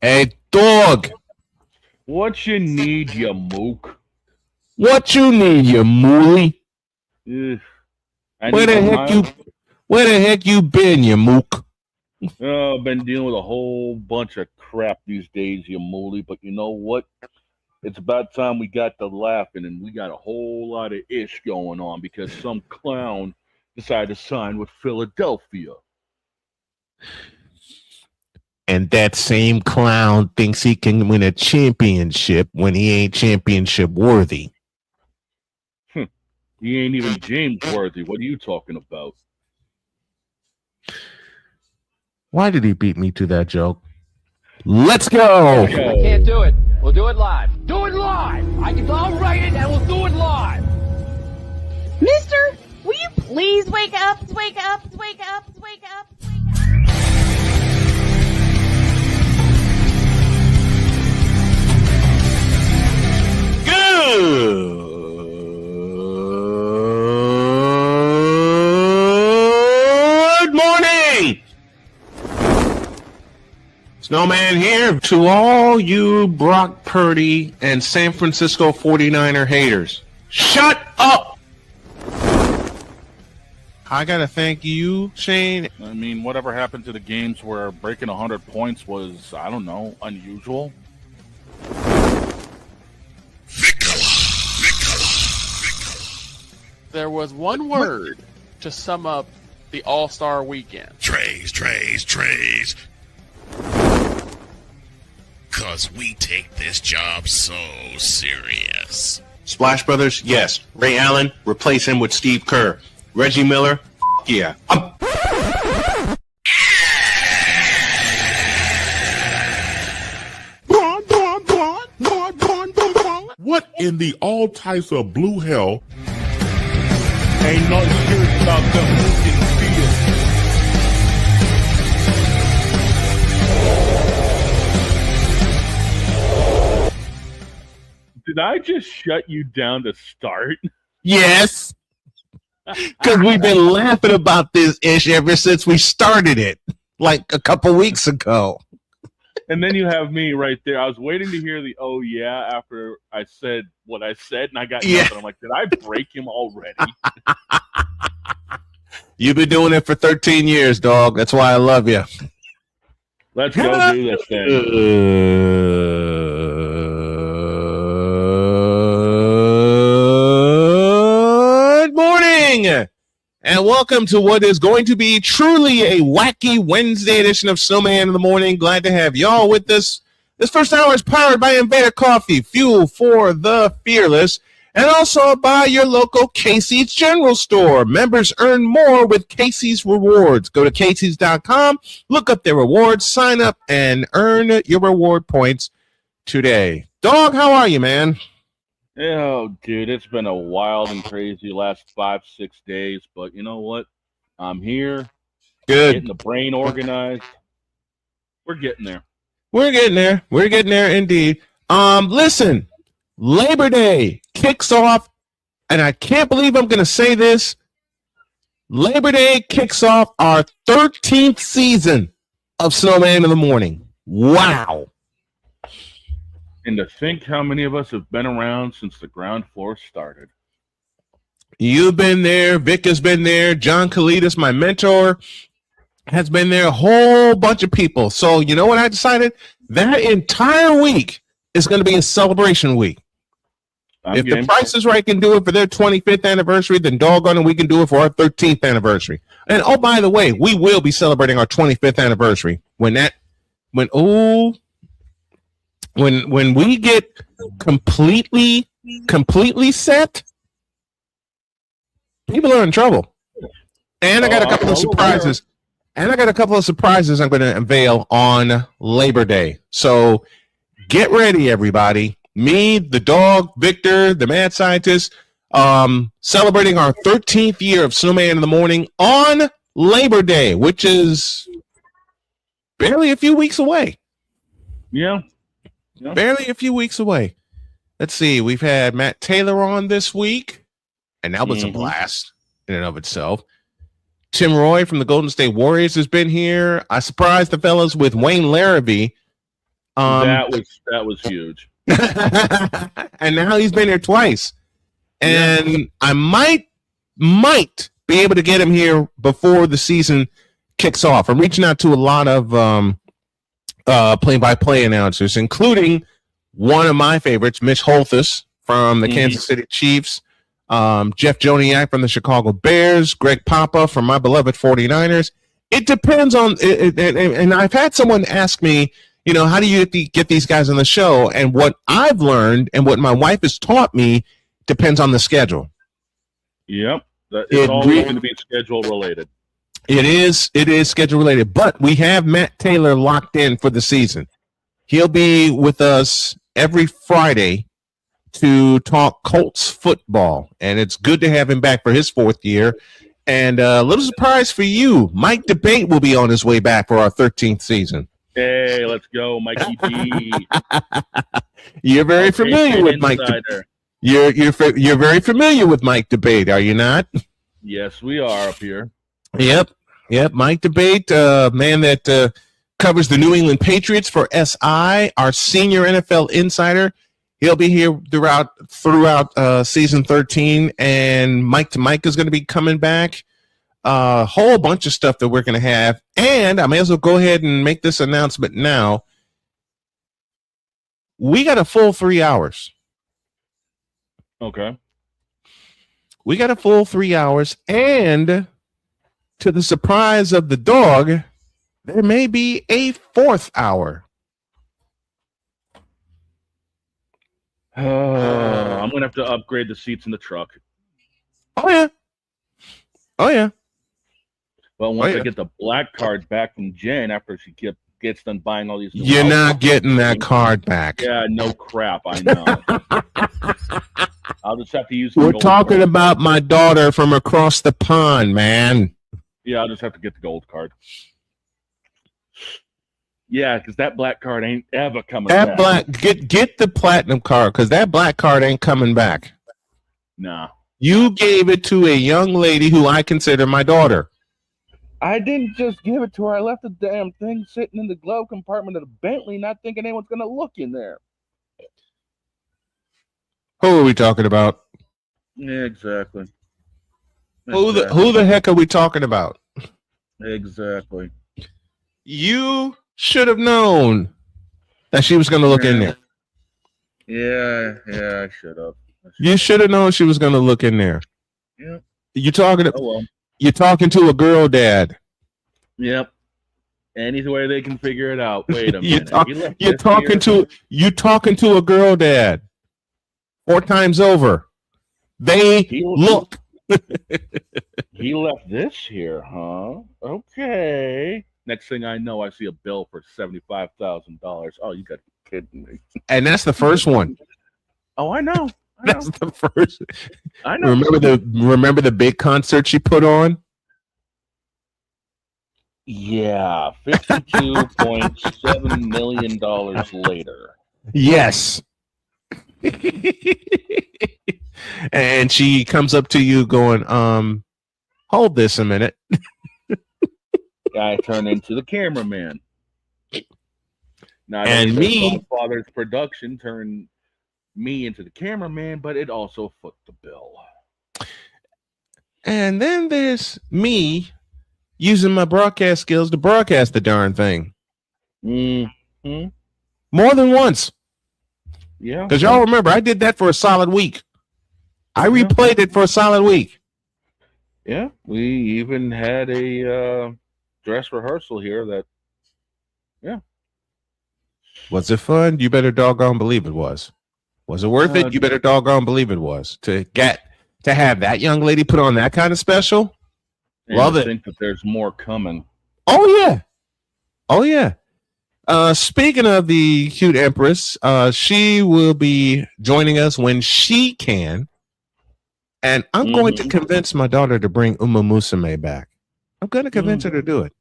Hey, dog. What you need, you mook? What you need, you mooly? Ugh, I Where need the some heck you? miles. Where the heck you been, you mook? Oh, I've been dealing with a whole bunch of crap these days, you mooly. But you know what? It's about time we got to laughing, and we got a whole lot of ish going on because some clown decided to sign with Philadelphia. And that same clown thinks he can win a championship when he ain't championship worthy. He ain't even James worthy. What are you talking about? Why did he beat me to that joke? Let's go. Let's I go. can't do it. We'll do it live. Do it live. I'll write it and we'll do it live. Mister, will you please wake up, wake up, wake up, wake up, wake up? Good morning. Snowman here to all you Brock Purdy and San Francisco 49er haters. Shut up. I got to thank you, Shane. I mean, whatever happened to the games where breaking 100 points was, I don't know, unusual? There was one word to sum up the All-Star weekend. Trays. Cause we take this job so serious. Splash Brothers, yes. Ray Allen, replace him with Steve Kerr. Reggie Miller, yeah. What in the all types of blue hell? Ain't nothing serious about them moving field. Did I just shut you down to start? Yes. Because we've been laughing about this ish ever since we started it, like a couple weeks ago. And then you have me right there. I was waiting to hear the "oh yeah" after I said what I said, and I got nothing. I'm like, did I break him already? You've been doing it for 13 years, dog. That's why I love you. Let's go do this thing. Good morning, and welcome to what is going to be truly a wacky Wednesday edition of Snowman in the Morning. Glad to have y'all with us. This first hour is powered by Invader Coffee, fuel for the fearless, and also by your local Casey's General Store. Members earn more with Casey's Rewards. Go to Casey's.com, look up their rewards, sign up, and earn your reward points today. Dog, how are you, man? Oh, dude, it's been a wild and crazy last 5-6 days, but you know what? I'm here. Good. Getting the brain organized. We're getting there. We're getting there. We're getting there indeed. Listen, Labor Day kicks off, and I can't believe I'm going to say this. Labor Day kicks off our 13th season of Snowman in the Morning. Wow. And to think how many of us have been around since the ground floor started. You've been there. Vic has been there. John Kalidas, my mentor, has been there. A whole bunch of people. So you know what I decided? That entire week is going to be a celebration week. If the Price is Right can do it for their 25th anniversary, then doggone it, we can do it for our 13th anniversary. And oh, by the way, we will be celebrating our 25th anniversary when we get completely set, people are in trouble. And I got a couple of surprises. And I got a couple of surprises I'm going to unveil on Labor Day. So get ready, everybody. Me, the dog, Victor, the mad scientist, celebrating our 13th year of Snowman in the Morning on Labor Day, which is barely a few weeks away. Yeah. Barely a few weeks away. Let's see. We've had Matt Taylor on this week, and that was a blast in and of itself. Tim Roy from the Golden State Warriors has been here. I surprised the fellas with Wayne Larrabee That was huge. And now he's been here twice. And I might be able to get him here before the season kicks off. I'm reaching out to a lot of play-by-play announcers, including one of my favorites, Mitch Holthus from the Kansas City Chiefs, Jeff Joniak from the Chicago Bears, Greg Papa from my beloved 49ers. It depends on and I've had someone ask me, how do you get these guys on the show? And what I've learned and what my wife has taught me depends on the schedule. Yep. It's all going to be schedule related. It is schedule related, but we have Matt Taylor locked in for the season. He'll be with us every Friday to talk Colts football, and it's good to have him back for his 4th year. And a little surprise for you, Mike Debate will be on his way back for our 13th season. Hey, let's go, Mikey D. You're very familiar with Mike. You're very familiar with Mike Debate, are you not? Yes, we are up here. Yep. Mike Debate, man that covers the New England Patriots for SI, our senior NFL insider. He'll be here throughout season 13, and Mike to Mike is going to be coming back. A whole bunch of stuff that we're going to have, and I may as well go ahead and make this announcement now. We got a full 3 hours. Okay. We got a full 3 hours, and to the surprise of the dog, there may be a 4th hour. I'm going to have to upgrade the seats in the truck. Oh, yeah. Well, once I get the black card back from Jen after she gets done buying all these new You're not getting that card back. Yeah, no crap, I know. I'll just have to use We're talking about my daughter from across the pond, man. Yeah, I'll just have to get the gold card. Yeah, because that black card ain't ever coming back. Get the platinum card, because that black card ain't coming back. Nah. You gave it to a young lady who I consider my daughter. I didn't just give it to her. I left the damn thing sitting in the glove compartment of the Bentley, not thinking anyone's going to look in there. Who are we talking about? Yeah, exactly. Who the heck are we talking about? Exactly. You should have known that she was going to look in there. Yeah, I should have. You should have known she was going to look in there. Yep. You're talking to a girl dad. Yep. Any way they can figure it out. Wait a minute. You're talking to a girl dad. 4 times over. Look. He left this here, huh? Okay. Next thing I know, I see a bill for $75,000. Oh, you got to be kidding me. And that's the first one. Oh, I know. That's the first. I know. Remember the big concert she put on? Yeah, $52.7 million later. Yes. And she comes up to you going, hold this a minute. I turn into the cameraman. Not and only me, Father's production turned me into the cameraman, but it also foot the bill. And then there's me using my broadcast skills to broadcast the darn thing. Mm-hmm. More than once. Yeah. Because y'all remember, I did that for a solid week. I replayed it for a solid week. Yeah. We even had a dress rehearsal here that, yeah. Was it fun? You better doggone believe it was. Was it worth it? You better doggone believe it was. To have that young lady put on that kind of special. Love it. I think that there's more coming. Oh yeah. Speaking of the cute Empress, she will be joining us when she can. And I'm going to convince my daughter to bring Uma Musume back. I'm going to convince her to do it.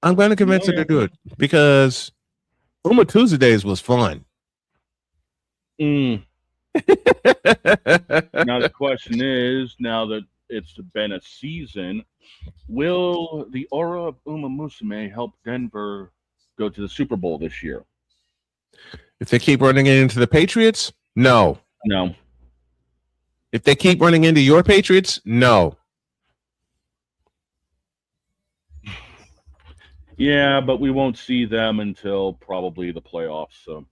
I'm going to convince her to do it because Uma Tuesdays was fun. Now the question is, now that it's been a season, will the aura of Uma Musume help Denver go to the Super Bowl this year. If they keep running it into the Patriots, no. No. If they keep running into your Patriots, no. Yeah, but we won't see them until probably the playoffs. So,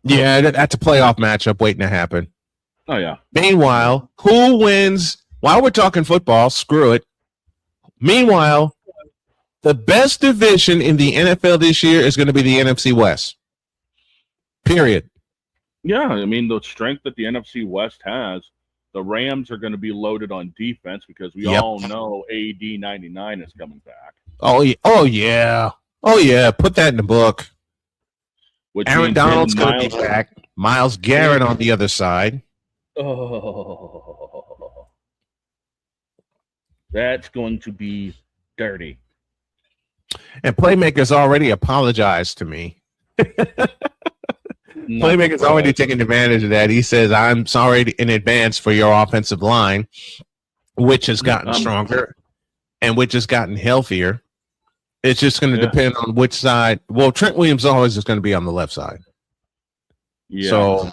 Yeah, that's a playoff matchup waiting to happen. Oh, yeah. Meanwhile, who wins? While we're talking football, screw it. Meanwhile, the best division in the NFL this year is going to be the NFC West. Period. Yeah, I mean, the strength that the NFC West has, the Rams are going to be loaded on defense because we all know AD 99 is coming back. Oh yeah. Put that in the book. Aaron Donald's going to be back. Myles Garrett on the other side. Oh, that's going to be dirty. And Playmaker's already apologized to me. Playmaker's already taken advantage of that. He says, I'm sorry in advance for your offensive line, which has gotten stronger and which has gotten healthier. It's just going to depend on which side. Well, Trent Williams always is going to be on the left side. Yeah. So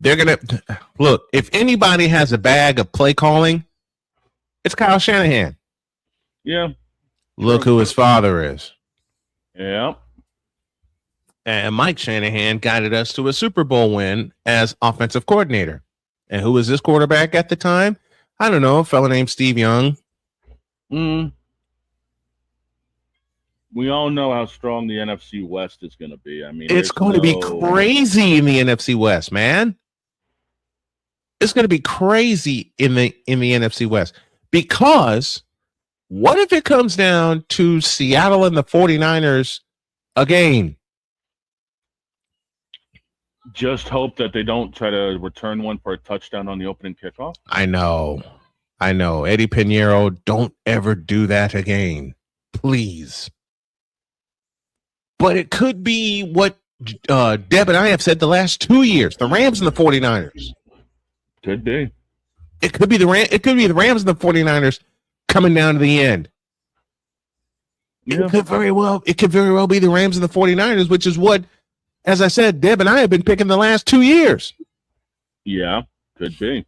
they're going to look, if anybody has a bag of play calling, it's Kyle Shanahan. Yeah. Look who his father is. Yeah. And Mike Shanahan guided us to a Super Bowl win as offensive coordinator. And who was this quarterback at the time? I don't know, a fella named Steve Young. We all know how strong the NFC West is going to be. I mean, it's going to be crazy in the NFC West, man. It's going to be crazy in the NFC West. Because what if it comes down to Seattle and the 49ers again? Just hope that they don't try to return one for a touchdown on the opening kickoff. I know. Eddie Pinheiro, don't ever do that again. Please. But it could be what Deb and I have said the last 2 years, the Rams and the 49ers. Could be. It could be the Rams and the 49ers coming down to the end. Yeah. It could very well be the Rams and the 49ers, which is what, as I said, Deb and I have been picking the last 2 years. Yeah, could be.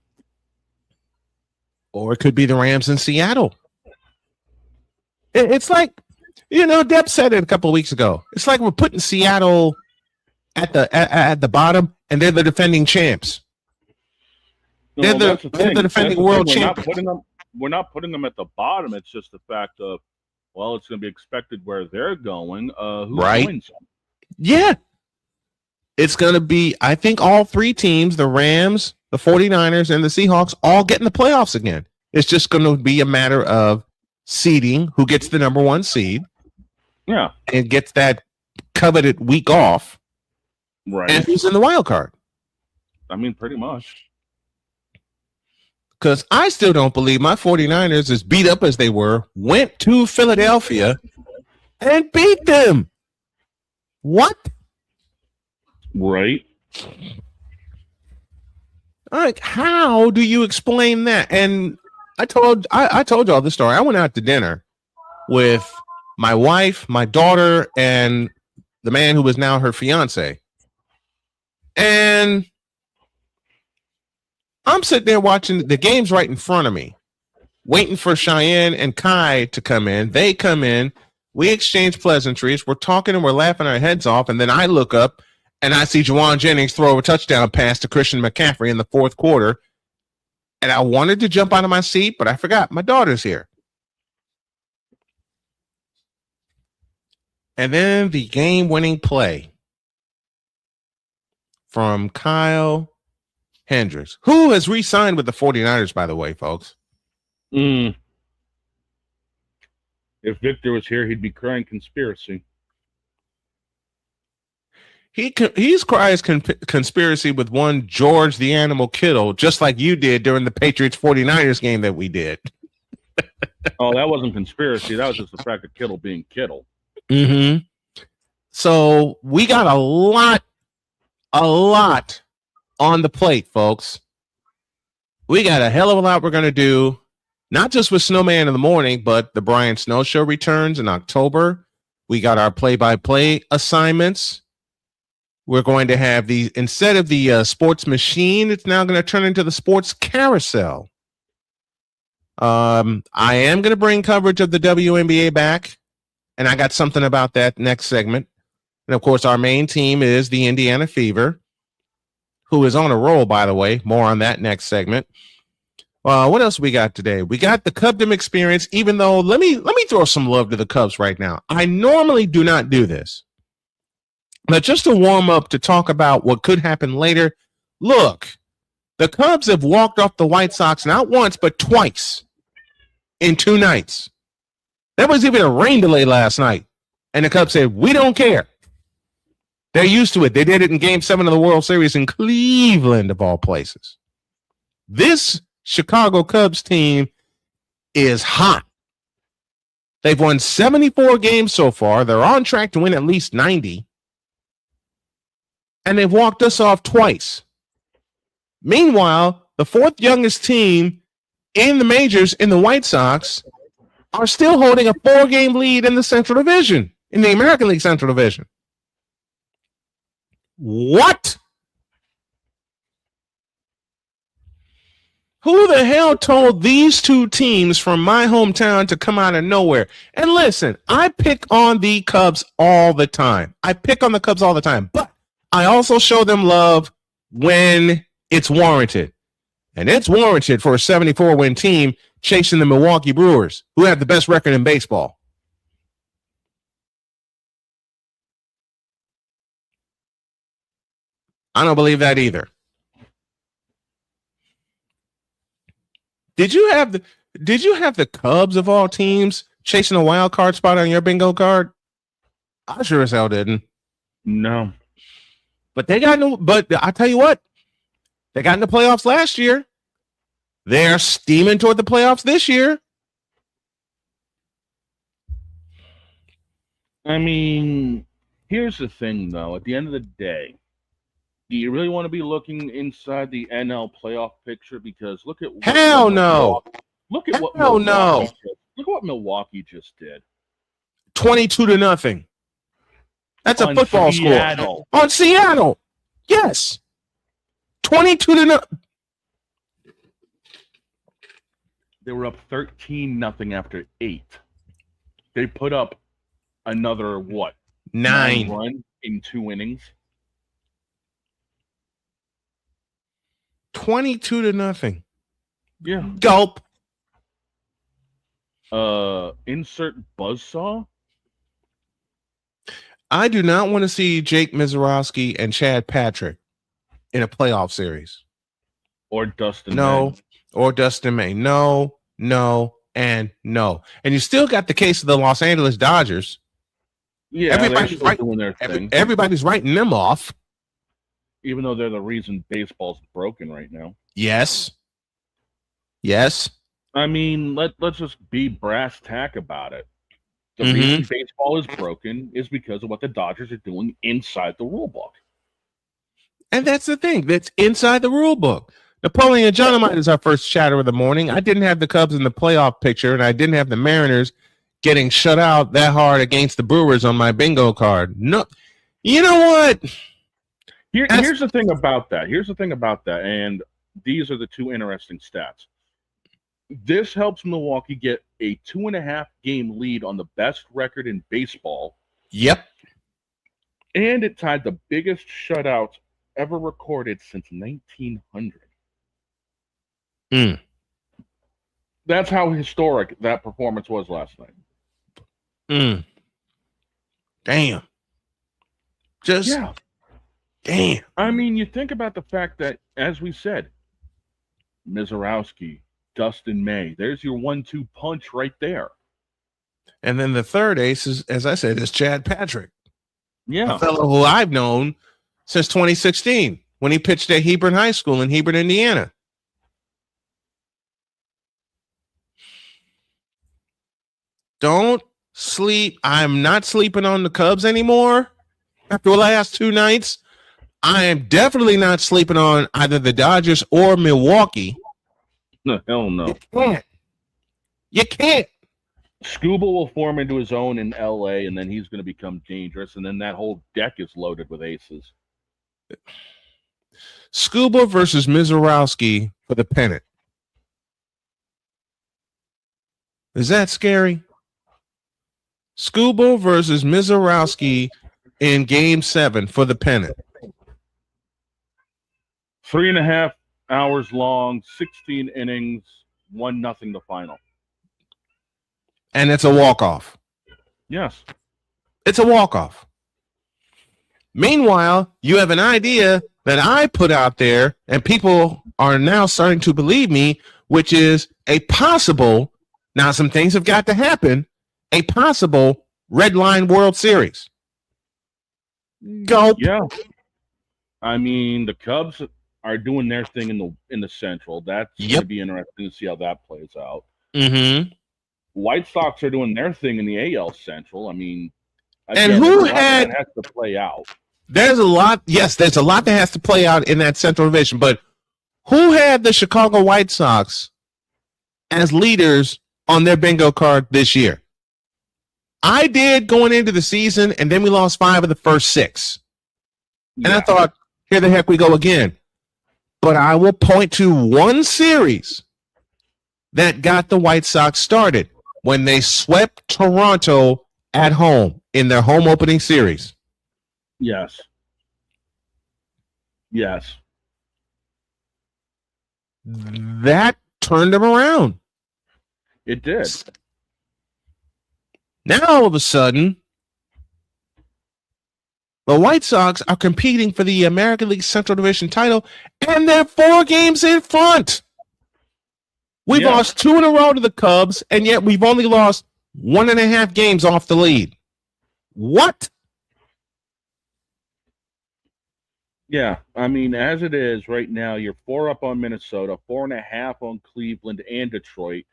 Or it could be the Rams in Seattle. It's like, Deb said it a couple of weeks ago. It's like we're putting Seattle at the bottom, and they're the defending champs. They're the defending world champions. We're not putting them at the bottom. It's just the fact of, well, it's going to be expected where they're going. Who wins? Yeah. It's going to be, I think, all three teams, the Rams, the 49ers, and the Seahawks, all get in the playoffs again. It's just going to be a matter of seeding, who gets the number one seed. Yeah. And gets that coveted week off. Right. And who's in the wild card. I mean, pretty much. Because I still don't believe my 49ers, as beat up as they were, went to Philadelphia and beat them. What? Right. Like, how do you explain that? And I told y'all this story. I went out to dinner with my wife, my daughter, and the man who was now her fiance. And I'm sitting there watching the game's right in front of me, waiting for Cheyenne and Kai to come in. They come in. We exchange pleasantries. We're talking and we're laughing our heads off. And then I look up and I see Juwan Jennings throw a touchdown pass to Christian McCaffrey in the fourth quarter. And I wanted to jump out of my seat, but I forgot my daughter's here. And then the game-winning play from Kyle Hendricks, who has re-signed with the 49ers, by the way, folks. If Victor was here, he'd be crying conspiracy. He's crying conspiracy with one George the Animal Kittle, just like you did during the Patriots 49ers game that we did. Oh, that wasn't conspiracy. That was just the fact of Kittle being Kittle. Mm-hmm. So we got a lot on the plate, folks. We got a hell of a lot we're going to do, not just with Snowman in the morning, but the Brian Snow Show returns in October. We got our play-by-play assignments. We're going to have instead of the sports machine, it's now going to turn into the sports carousel. I am going to bring coverage of the WNBA back, and I got something about that next segment. And of course, our main team is the Indiana Fever, who is on a roll, by the way. More on that next segment. What else we got today? We got the Cubdom experience, even though let me throw some love to the Cubs right now. I normally do not do this. But just to warm up to talk about what could happen later, look, the Cubs have walked off the White Sox not once, but twice in 2 nights. There was even a rain delay last night, and the Cubs said, we don't care. They're used to it. They did it in Game 7 of the World Series in Cleveland, of all places. This Chicago Cubs team is hot. They've won 74 games so far. They're on track to win at least 90. And they've walked us off twice. Meanwhile, the 4th youngest team in the majors in the White Sox are still holding a 4-game lead in the Central Division, in the American League Central Division. What? Who the hell told these 2 teams from my hometown to come out of nowhere? And listen, I pick on the Cubs all the time. But I also show them love when it's warranted. And it's warranted for a 74-win team chasing the Milwaukee Brewers, who have the best record in baseball. I don't believe that either. Did you have the Cubs of all teams chasing a wild card spot on your bingo card? I sure as hell didn't. No. But I tell you what, they got in the playoffs last year. They're steaming toward the playoffs this year. I mean, here's the thing, though. At the end of the day, do you really want to be looking inside the NL playoff picture? Because look at Look at what Milwaukee just did. 22-0. That's a football score on Seattle. Yes, 22-0. They were up 13-0 after 8. They put up another 9 run in 2 innings. 22-0. Yeah. Gulp. Insert buzzsaw. I do not want to see Jake Mizorowski and Chad Patrick in a playoff series. Or Dustin May. No. And no. And you still got the case of the Los Angeles Dodgers. Yeah, everybody's doing their thing. Everybody's writing them off. Even though they're the reason baseball's broken right now. Yes. I mean, let's just be brass tack about it. The reason baseball is broken is because of what the Dodgers are doing inside the rule book. And that's the thing. That's inside the rule book. Napoleon Dynamite is our first chatter of the morning. I didn't have the Cubs in the playoff picture, and I didn't have the Mariners getting shut out that hard against the Brewers on my bingo card. No. You know what? Here's the thing about that. And these are the 2 interesting stats. This helps Milwaukee get a 2.5-game lead on the best record in baseball. Yep. And it tied the biggest shutout ever recorded since 1900. That's how historic that performance was last night. Damn. Damn. I mean, you think about the fact that, as we said, Mizorowski, Dustin May, there's your 1-2 punch right there. And then the third ace is, as I said, is Chad Patrick. Yeah. A fellow who I've known since 2016 when he pitched at Hebron High School in Hebron, Indiana. Don't sleep. I'm not sleeping on the Cubs anymore after the last 2 nights. I am definitely not sleeping on either the Dodgers or Milwaukee. No, hell no. You can't. Scuba will form into his own in LA, and then he's going to become dangerous, and then that whole deck is loaded with aces. Scuba versus Mizorowski for the pennant. Is that scary? Scuba versus Mizorowski in Game 7 for the pennant. 3.5 hours long, 16 innings, 1-0 the final. And it's a walk-off. Yes. It's a walk-off. Meanwhile, you have an idea that I put out there, and people are now starting to believe me, which is a possible, now some things have got to happen, a possible Red Line World Series. Go. Yeah. I mean, the Cubs are doing their thing in the Central. That's going to be interesting to see how that plays out. Mm-hmm. White Sox are doing their thing in the AL Central. I mean, and who that has to play out? There's a lot. Yes, there's a lot that has to play out in that Central Division. But who had the Chicago White Sox as leaders on their bingo card this year? I did going into the season, and then we lost 5 of the first 6. And I thought, here the heck we go again. But I will point to one series that got the White Sox started when they swept Toronto at home in their home opening series. Yes. Yes. That turned them around. It did. Now, all of a sudden, the White Sox are competing for the American League Central Division title, and they're 4 games in front. We've lost 2 in a row to the Cubs, and yet we've only lost 1.5 games off the lead. What? Yeah, I mean, as it is right now, you're 4 up on Minnesota, 4.5 on Cleveland and Detroit.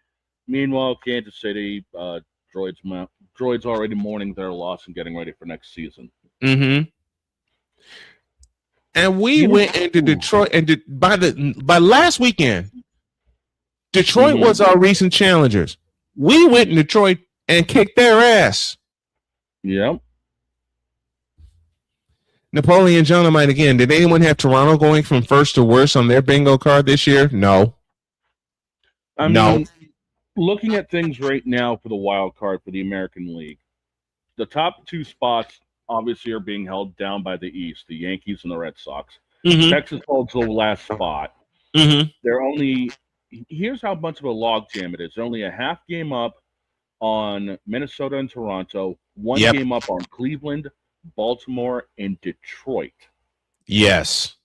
Meanwhile, Kansas City, Droid's already mourning their loss and getting ready for next season. Mm-hmm. And we went into Detroit, and by last weekend, Detroit was our recent challengers. We went in Detroit and kicked their ass. Yep. Napoleon Dynamite again. Did anyone have Toronto going from first to worst on their bingo card this year? No. I mean, looking at things right now for the wild card for the American League, the top 2 spots obviously are being held down by the East, the Yankees and the Red Sox. Mm-hmm. Texas holds the last spot. Mm-hmm. They're only here's how much of a logjam it is. They're only a half game up on Minnesota and Toronto, 1 game up on Cleveland, Baltimore, and Detroit. Yes.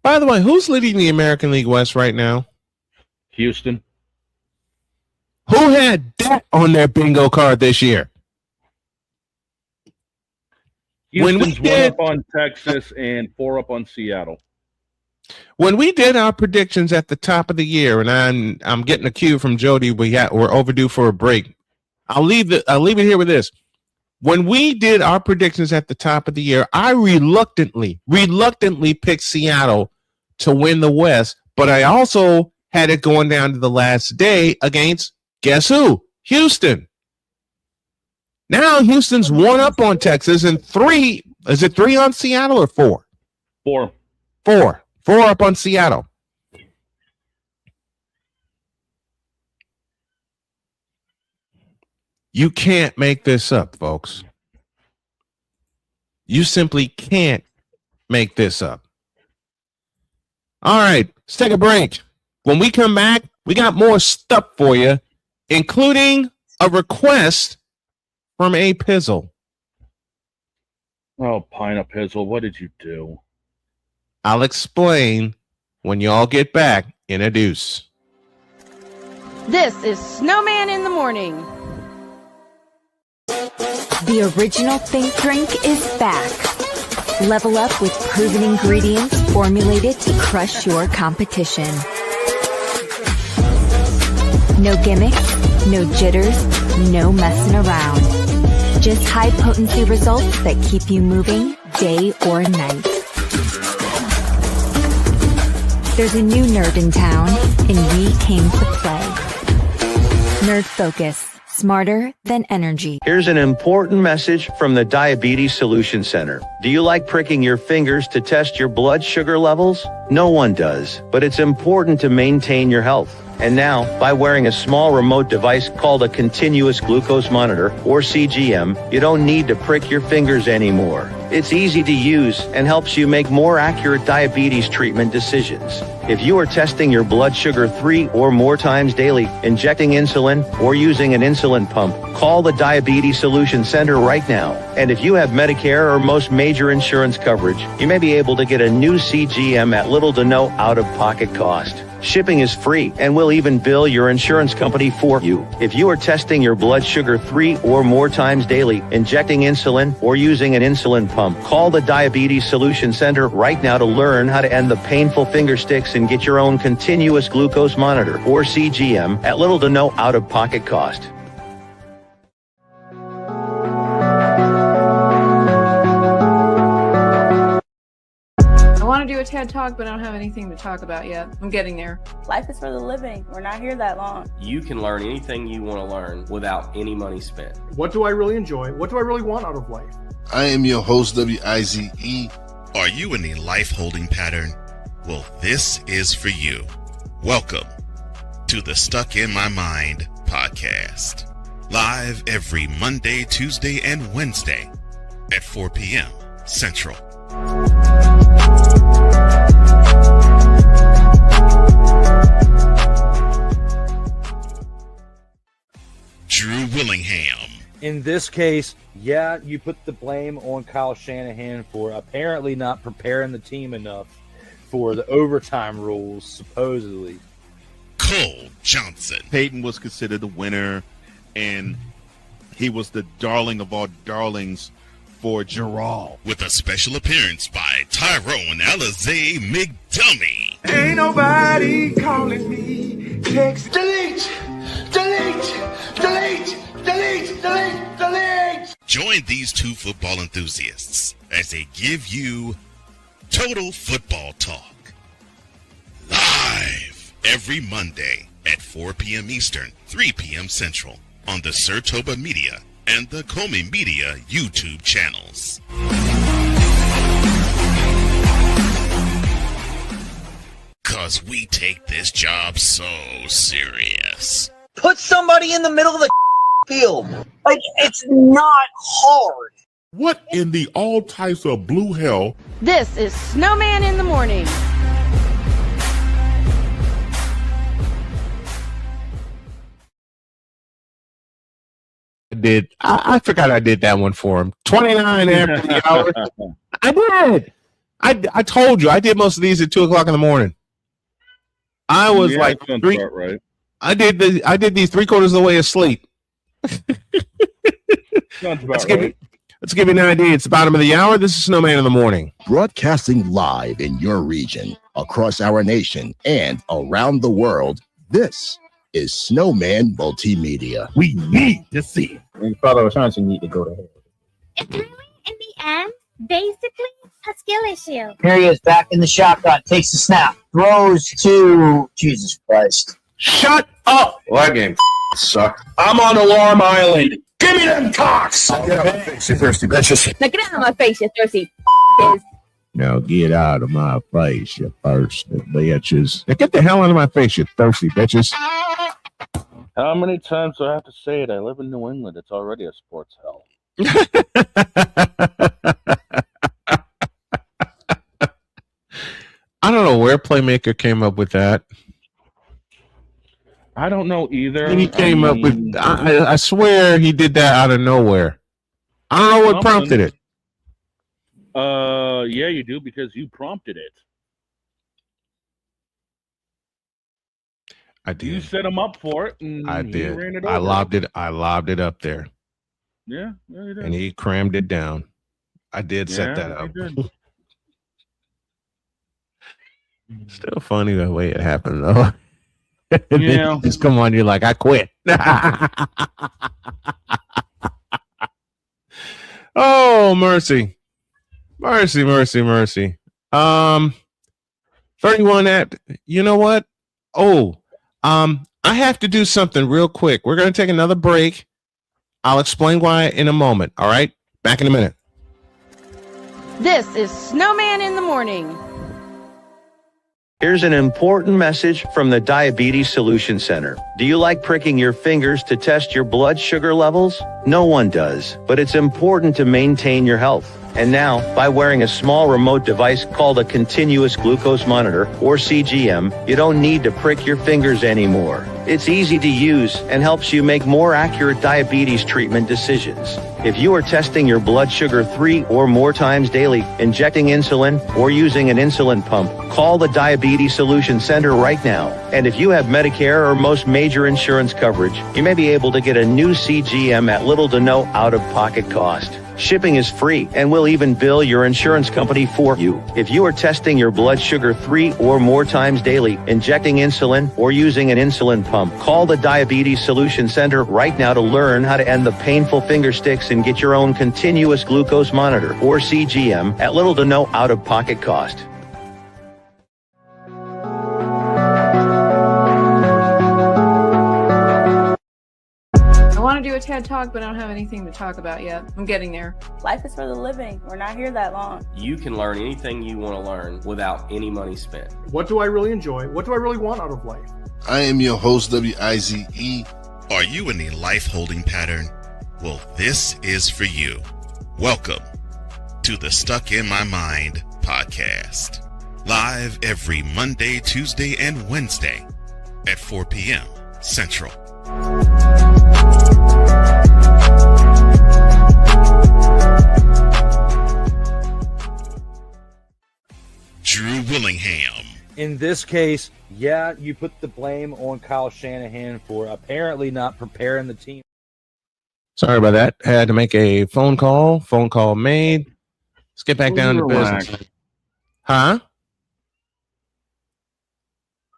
By the way, who's leading the American League West right now? Houston. Who had that on their bingo card this year? Houston's 1 up on Texas and 4 up on Seattle. When we did our predictions at the top of the year, and I'm getting a cue from Jody, we're overdue for a break. I'll leave it here with this. When we did our predictions at the top of the year, I reluctantly picked Seattle to win the West, but I also had it going down to the last day against, guess who? Houston. Now Houston's 1 up on Texas and 3. Is it 3 on Seattle or 4? 4. 4 up on Seattle. You can't make this up, folks. You simply can't make this up. All right, let's take a break. When we come back, we got more stuff for you, including a request from A Pizzle. Oh, Pineappizzle, what did you do? I'll explain when y'all get back in a deuce. This is Snowman in the Morning. The original Think Drink is back. Level up with proven ingredients formulated to crush your competition. No gimmicks, no jitters, no messing around. Just high potency results that keep you moving day or night. There's a new nerd in town, and we came to play. Nerd Focus. Smarter than energy. Here's an important message from the Diabetes Solution Center. Do you like pricking your fingers to test your blood sugar levels? No one does, but it's important to maintain your health. And now, by wearing a small remote device called a continuous glucose monitor, or CGM, you don't need to prick your fingers anymore. It's easy to use and helps you make more accurate diabetes treatment decisions. If you are testing your blood sugar 3 or more times daily, injecting insulin, or using an insulin pump, call the Diabetes Solution Center right now. And if you have Medicare or most major insurance coverage, you may be able to get a new CGM at little to no out-of-pocket cost. Shipping is free, and we'll even bill your insurance company for you. If you are testing your blood sugar 3 or more times daily, injecting insulin, or using an insulin pump, call the Diabetes Solution Center right now to learn how to end the painful finger sticks and get your own continuous glucose monitor, or CGM, at little to no out-of-pocket cost. I want to do a TED Talk, but I don't have anything to talk about yet. I'm getting there. Life is for the living. We're not here that long. You can learn anything you want to learn without any money spent. What do I really enjoy? What do I really want out of life? I am your host, WIZE. Are you in a life holding pattern? Well, this is for you. Welcome to the Stuck in My Mind podcast. Live every Monday, Tuesday, and Wednesday at 4 p.m. Central. Drew Willingham. In this case, yeah, you put the blame on Kyle Shanahan for apparently not preparing the team enough for the overtime rules, supposedly. Cole Johnson. Peyton was considered the winner, and he was the darling of all darlings for Gerald. With a special appearance by Tyrone Alizé McDummy. Ain't nobody calling me. Text delete, delete, delete, delete, delete, delete. Join these two football enthusiasts as they give you total football talk. Live every Monday at 4 p.m. Eastern, 3 p.m. Central on the Sertoba Media and the Comey Media YouTube channels. Cause we take this job so serious. Put somebody in the middle of the field. Like, it's not hard. What in the all types of blue hell? This is Snowman in the Morning. I forgot I did that one for him. 29 after the hour. I did. I told you I did most of these at 2 o'clock in the morning. I was like three. Right. I did these 3/4 of the way asleep. Let's give you an idea. It's the bottom of the hour. This is Snowman in the Morning. Broadcasting live in your region, across our nation, and around the world. This is Snowman Multimedia. We need to see. And Father Ashanti need to go to hell. It's really, in the end, basically a skill issue. Perry back in the shotgun, takes the snap, throws to Jesus Christ. Shut up! Well, that game sucked. I'm on Alarm Island. Give me them cocks! Get out of my face, you thirsty bitches. Now get out of my face, you thirsty Now get out of my face, you thirsty bitches. Now get the hell out of my face, you thirsty bitches. How many times do I have to say it? I live in New England. It's already a sports hell. I don't know where Playmaker came up with that. I don't know either. He came up with. I swear he did that out of nowhere. I don't know what prompted it. Yeah, you do, because you prompted it. I did. You set him up for it, and I he did. ran it I over. lobbed it up there. Yeah, you did. And he crammed it down. I did set that up. Still funny the way it happened, though. Yeah. Just come on, you're like, I quit. Oh, mercy. Mercy. 31 at, you know what? Oh, I have to do something real quick. We're going to take another break. I'll explain why in a moment. All right. Back in a minute. This is Snowman in the Morning. Here's an important message from the Diabetes Solution Center. Do you like pricking your fingers to test your blood sugar levels? No one does, but it's important to maintain your health. And now, by wearing a small remote device called a continuous glucose monitor, or CGM, you don't need to prick your fingers anymore. It's easy to use and helps you make more accurate diabetes treatment decisions. If you are testing your blood sugar 3 or more times daily, injecting insulin, or using an insulin pump, call the Diabetes Solution Center right now. And if you have Medicare or most major insurance coverage, you may be able to get a new CGM at little to no out-of-pocket cost. Shipping is free, and we'll even bill your insurance company for you. If you are testing your blood sugar 3 or more times daily, injecting insulin, or using an insulin pump, call the Diabetes Solution Center right now to learn how to end the painful finger sticks and get your own continuous glucose monitor, or CGM, at little to no out-of-pocket cost. I want to do a TED Talk, but I don't have anything to talk about yet. I'm getting there. Life is for the living. We're not here that long. You can learn anything you want to learn without any money spent. What do I really enjoy? What do I really want out of life? I am your host, WIZE. Are you in a life holding pattern? Well, this is for you. Welcome to the Stuck in My Mind podcast. Live every Monday, Tuesday, and Wednesday at 4 p.m. Central. Drew Willingham. In this case, yeah, you put the blame on Kyle Shanahan for apparently not preparing the team. Sorry about that. Had to make a phone call. Phone call made. Let's get back down to business. Huh?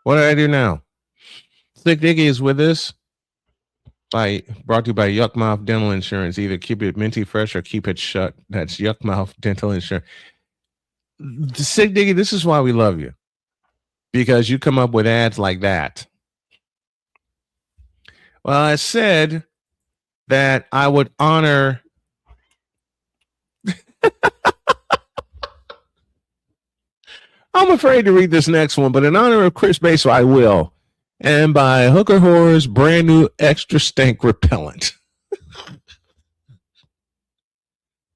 What did I do now? Slick Diggy is with us. Brought to you by Yuck Mouth Dental Insurance. Either keep it minty fresh or keep it shut. That's Yuck Mouth Dental Insurance. Slick Diggy, this is why we love you. Because you come up with ads like that. Well, I said that I would honor I'm afraid to read this next one, but in honor of Chris Basso, I will. And by Hooker Horror's brand new extra stank repellent.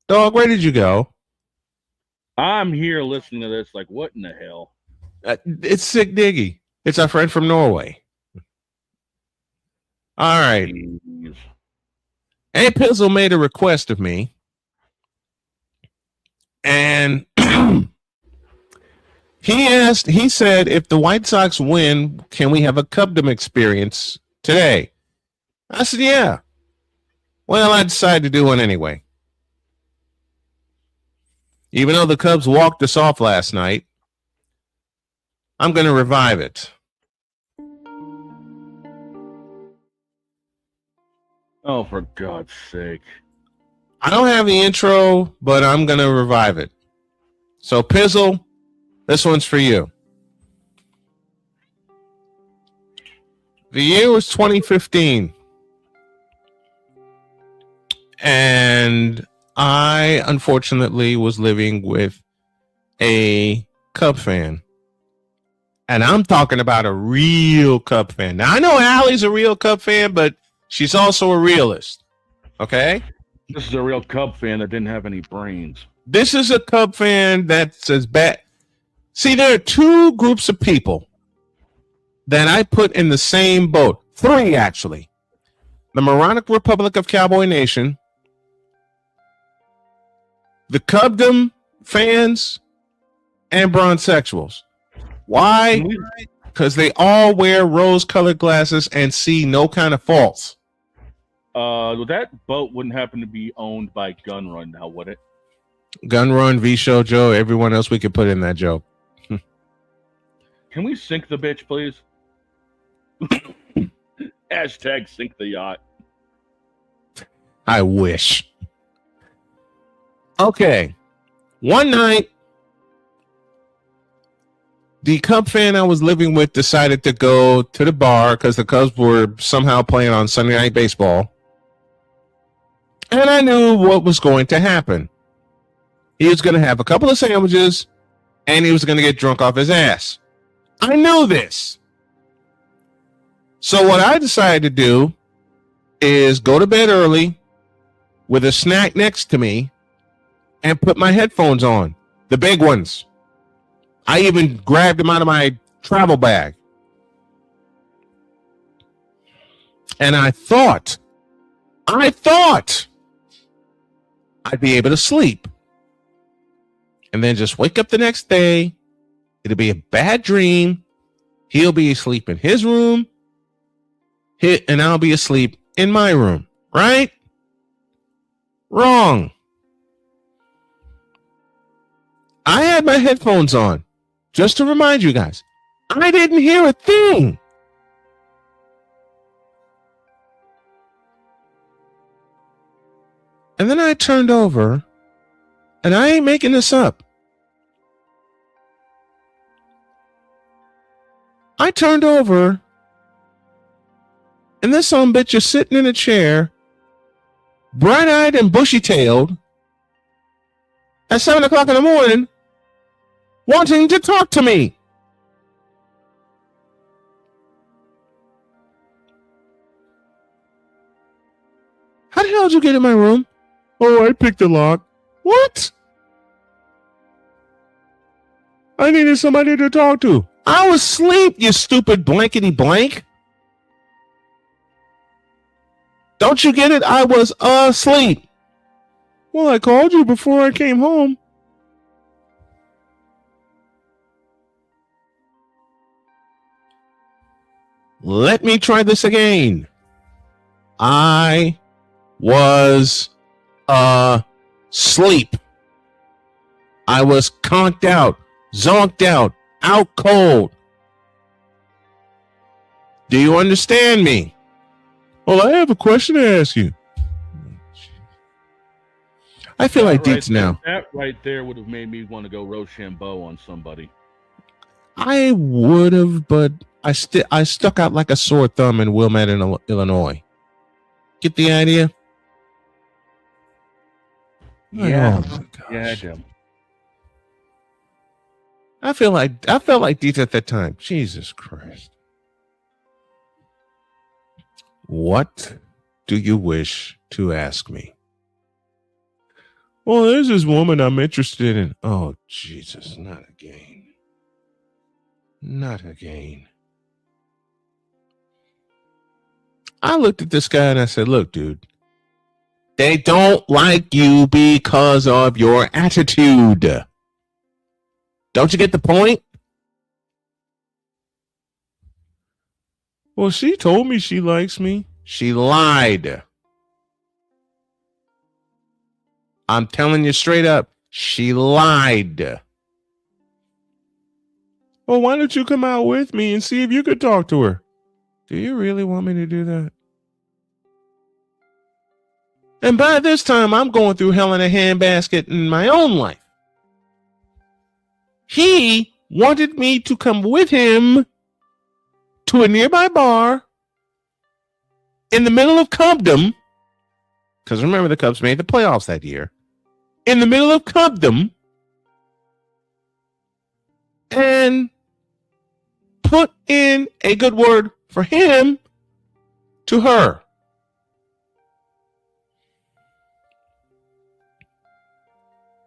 Dog, where did you go? I'm here listening to this like, what in the hell? It's Sick Diggy. It's our friend from Norway. All right. Jeez. Aunt Pizzle made a request of me. And he said, if the White Sox win, can we have a Cubdom experience today? I said, yeah. Well, I decided to do one anyway. Even though the Cubs walked us off last night, I'm going to revive it. Oh, for God's sake. I don't have the intro, but I'm going to revive it. So, Pizzle, this one's for you. The year was 2015. And I, unfortunately, was living with a Cub fan. And I'm talking about a real Cub fan. Now, I know Allie's a real Cub fan, but she's also a realist. Okay? This is a real Cub fan that didn't have any brains. This is a Cub fan that's as bad. See, there are two groups of people that I put in the same boat. Three, actually. The Moronic Republic of Cowboy Nation, the Cubdom fans, and Bronsexuals. Why? Because they all wear rose-colored glasses and see no kind of faults. That boat wouldn't happen to be owned by Gun Run now, would it? Gun Run, V-Show Joe, everyone else we could put in that joke. Can we sink the bitch, please? Hashtag sink the yacht. I wish. Okay. One night, the Cub fan I was living with decided to go to the bar because the Cubs were somehow playing on Sunday Night Baseball. And I knew what was going to happen. He was going to have a couple of sandwiches and he was going to get drunk off his ass. I knew this. So what I decided to do is go to bed early with a snack next to me and put my headphones on, the big ones. I even grabbed them out of my travel bag. And I thought I'd be able to sleep. And then just wake up the next day. It'll be a bad dream. He'll be asleep in his room. And I'll be asleep in my room. Right? Wrong. I had my headphones on. Just to remind you guys, I didn't hear a thing. And then I turned over, and I ain't making this up. I turned over, and this son bitch is sitting in a chair, bright-eyed and bushy-tailed, at 7 o'clock in the morning, wanting to talk to me. How the hell did you get in my room? Oh, I picked the lock. What? I needed somebody to talk to. I was asleep, you stupid blankety blank. Don't you get it? I was asleep. Well, I called you before I came home. Let me try this again. I was asleep. I was conked out, zonked out cold. Do you understand me? Well, I have a question to ask you. I feel like Deets now. That right there would have made me want to go Rochambeau on somebody. I would have, but I stuck out like a sore thumb in Wilmette, Illinois. Get the idea? Yeah. Oh, yeah, Jim. I felt like Deets at that time. Jesus Christ. What do you wish to ask me? Well, there's this woman I'm interested in. Oh, Jesus, not again. Not again. I looked at this guy and I said, look, dude, they don't like you because of your attitude. Don't you get the point? Well, she told me she likes me. She lied. I'm telling you straight up, she lied. Well, why don't you come out with me and see if you could talk to her? Do you really want me to do that? And by this time, I'm going through hell in a handbasket in my own life. He wanted me to come with him to a nearby bar in the middle of Cubdom, because remember the Cubs made the playoffs that year, in the middle of Cubdom, and put in a good word for him to her.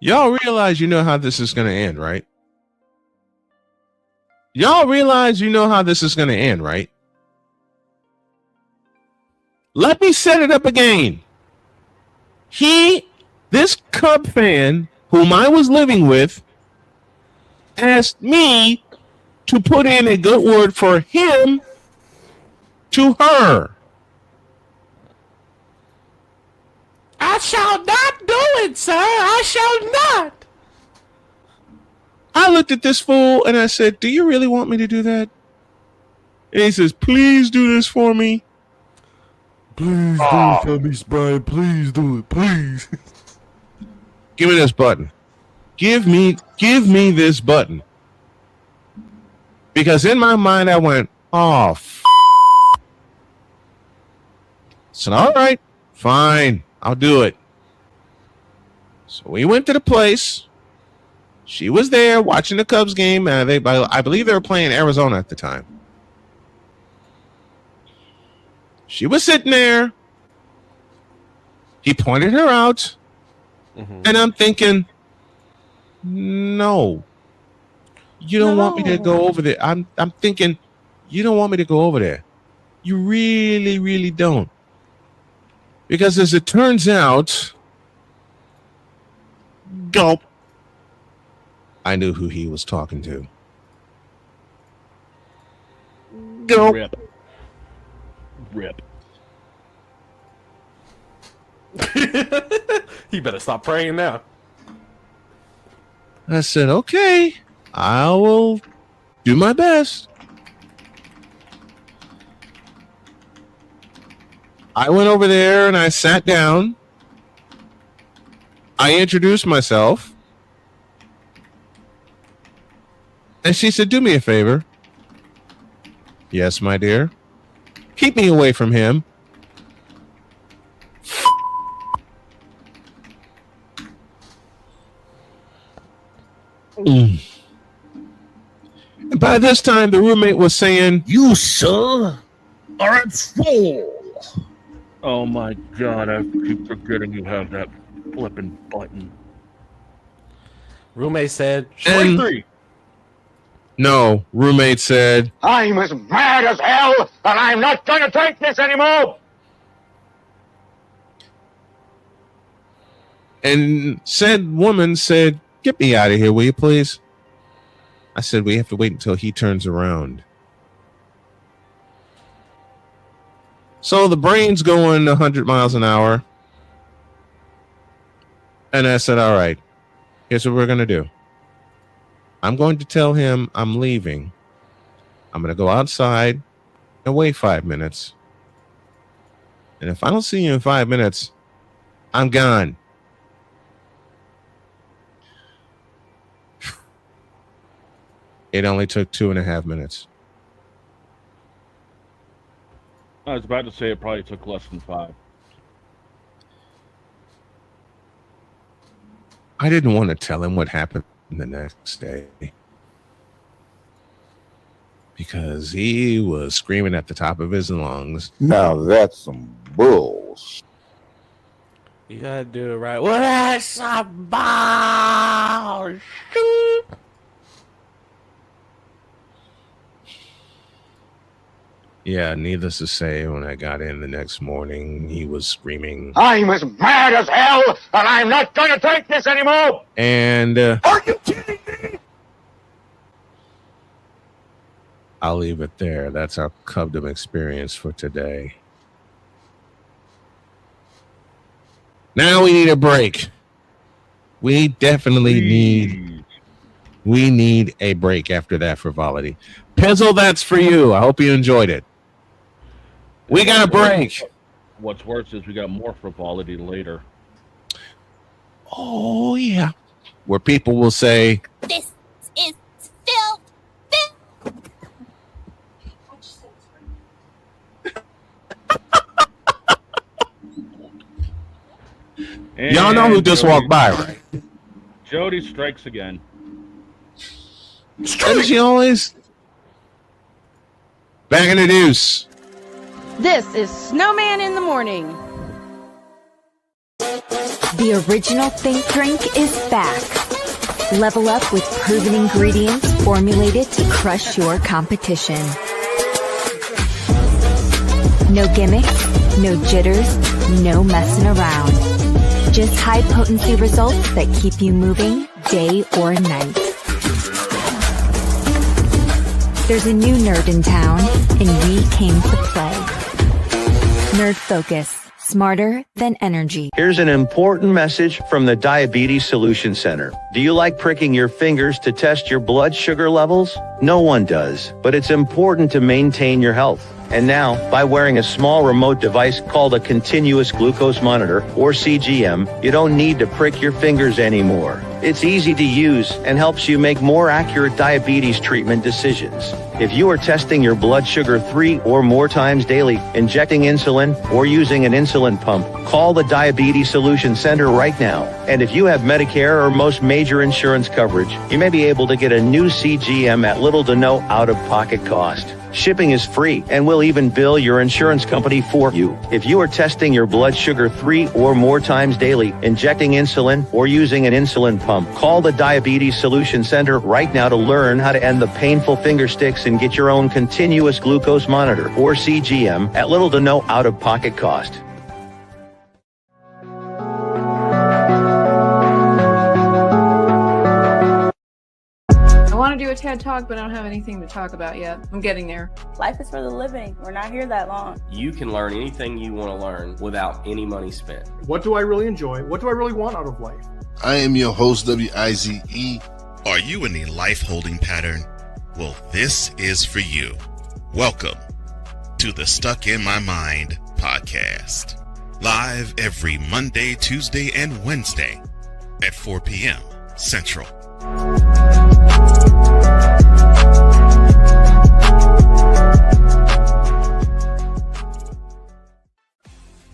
Y'all realize you know how this is going to end, right? Y'all realize you know how this is going to end, right? Let me set it up again. This Cub fan whom I was living with asked me to put in a good word for him to her. I shall not do it, sir. I shall not. I looked at this fool and I said, do you really want me to do that? And he says, please do this for me. Please do it for me, Brian. Please do it. Please. Give me this button. Give me this button. Because in my mind, I went, oh, so all right, fine, I'll do it. So we went to the place. She was there watching the Cubs game. I believe they were playing Arizona at the time. She was sitting there. He pointed her out. And I'm thinking, no, you don't want me to go over there. I'm thinking, you don't want me to go over there. You really, really don't. Because as it turns out, gulp, I knew who he was talking to. Gulp. Rip. You better stop praying now. I said, okay, I will do my best. I went over there and I sat down. I introduced myself. And she said, do me a favor. Yes, my dear. Keep me away from him. And by this time, the roommate was saying, "You, sir, are a fool." Oh my God! I keep forgetting you have that flipping button. Roommate said, "Strike three." No, roommate said, I'm as mad as hell, and I'm not going to take this anymore. And said woman said, get me out of here, will you please? I said, we have to wait until he turns around. So the brain's going 100 miles an hour. And I said, all right, here's what we're going to do. I'm going to tell him I'm leaving. I'm going to go outside and wait 5 minutes. And if I don't see you in 5 minutes, I'm gone. It only took 2.5 minutes. I was about to say it probably took less than 5. I didn't want to tell him what happened the next day because he was screaming at the top of his lungs. Now that's some bulls. You gotta do it right. Well, that's about Yeah, needless to say, when I got in the next morning, he was screaming. I'm as mad as hell, and I'm not going to take this anymore. And are you kidding me? I'll leave it there. That's our Cubdom experience for today. Now we need a break. We definitely need a break after that frivolity. Pizzle, that's for you. I hope you enjoyed it. We got a break. What's worse is we got more frivolity later. Oh, yeah. Where people will say, This is filth. y'all know who just walked by, right? Jody strikes again. And she always back in the deuce. This is Snowman in the Morning. The original Think Drink is back. Level up with proven ingredients formulated to crush your competition. No gimmicks, no jitters, no messing around. Just high potency results that keep you moving day or night. There's a new nerd in town, and we came to play. Nerd Focus. Smarter than energy. Here's an important message from the Diabetes Solution Center. Do you like pricking your fingers to test your blood sugar levels? No one does, but it's important to maintain your health. And now, by wearing a small remote device called a continuous glucose monitor, or CGM, you don't need to prick your fingers anymore. It's easy to use and helps you make more accurate diabetes treatment decisions. If you are testing your blood sugar 3 or more times daily, injecting insulin, or using an insulin pump, call the Diabetes Solution Center right now. And if you have Medicare or most major insurance coverage, you may be able to get a new CGM at little to no out-of-pocket cost. Shipping is free, and we'll even bill your insurance company for you. If you are testing your blood sugar 3 or more times daily, injecting insulin, or using an insulin pump, call the Diabetes Solution Center right now to learn how to end the painful finger sticks and get your own continuous glucose monitor, or CGM, at little to no out-of-pocket cost. I want to do a TED Talk, but I don't have anything to talk about yet. I'm getting there. Life is for the living. We're not here that long. You can learn anything you want to learn without any money spent. What do I really enjoy? What do I really want out of life? I am your host, WIZE. Are you in a life-holding pattern? Well, this is for you. Welcome to the Stuck in My Mind podcast. Live every Monday, Tuesday, and Wednesday at 4 p.m. Central.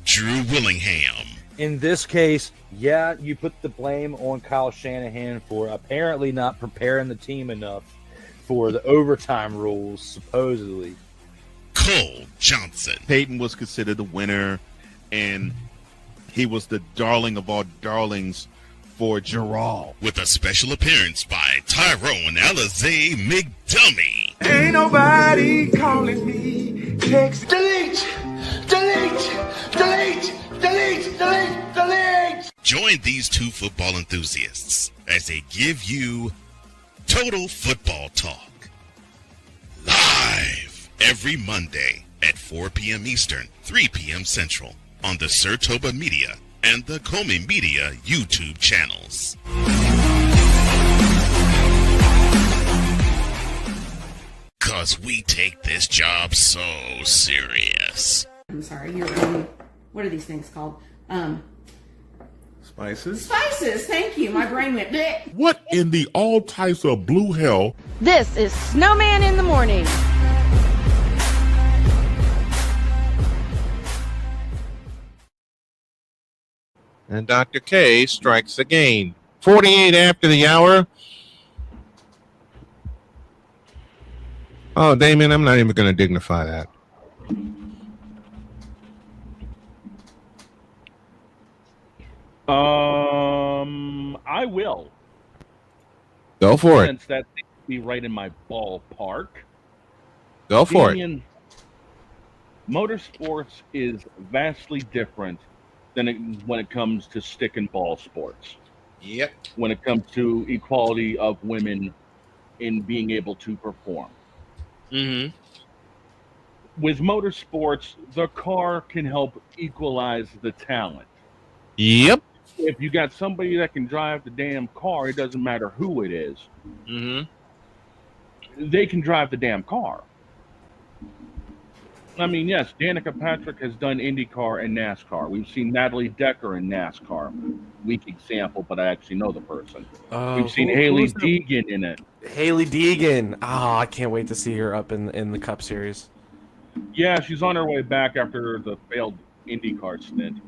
Drew Willingham. In this case, yeah, you put the blame on Kyle Shanahan for apparently not preparing the team enough for the overtime rules, supposedly. Cole Johnson. Peyton was considered the winner, and he was the darling of all darlings for Gerald. With a special appearance by Tyrone Alizé McDummy. Ain't nobody calling me. Text. Delete! Delete! Delete! Delete! Delete! Delete! Join these two football enthusiasts as they give you Total Football Talk. Live every Monday at 4 p.m. Eastern, 3 p.m. Central on the Sertoba Media and the Comey Media YouTube channels. Cause we take this job so serious. I'm sorry, your what are these things called? Spices? Spices, thank you. My brain went bleh. What in the all types of blue hell? This is Snowman in the Morning. And Dr. K strikes again. 48 after the hour. Oh, Damon, I'm not even going to dignify that. I will. Go for it. Since that seems to be right in my ballpark. Go for it. Motorsports is vastly different than when it comes to stick and ball sports. Yep. When it comes to equality of women in being able to perform. Mm-hmm. With motorsports, the car can help equalize the talent. Yep. If you got somebody that can drive the damn car, it doesn't matter who it is. Mm-hmm. They can drive the damn car. I mean, yes, Danica Patrick has done IndyCar and NASCAR. We've seen Natalie Decker in NASCAR. Weak example, but I actually know the person. We've seen Haley Deegan in it. Haley Deegan. Oh, I can't wait to see her up in the Cup Series. Yeah, she's on her way back after the failed IndyCar stint.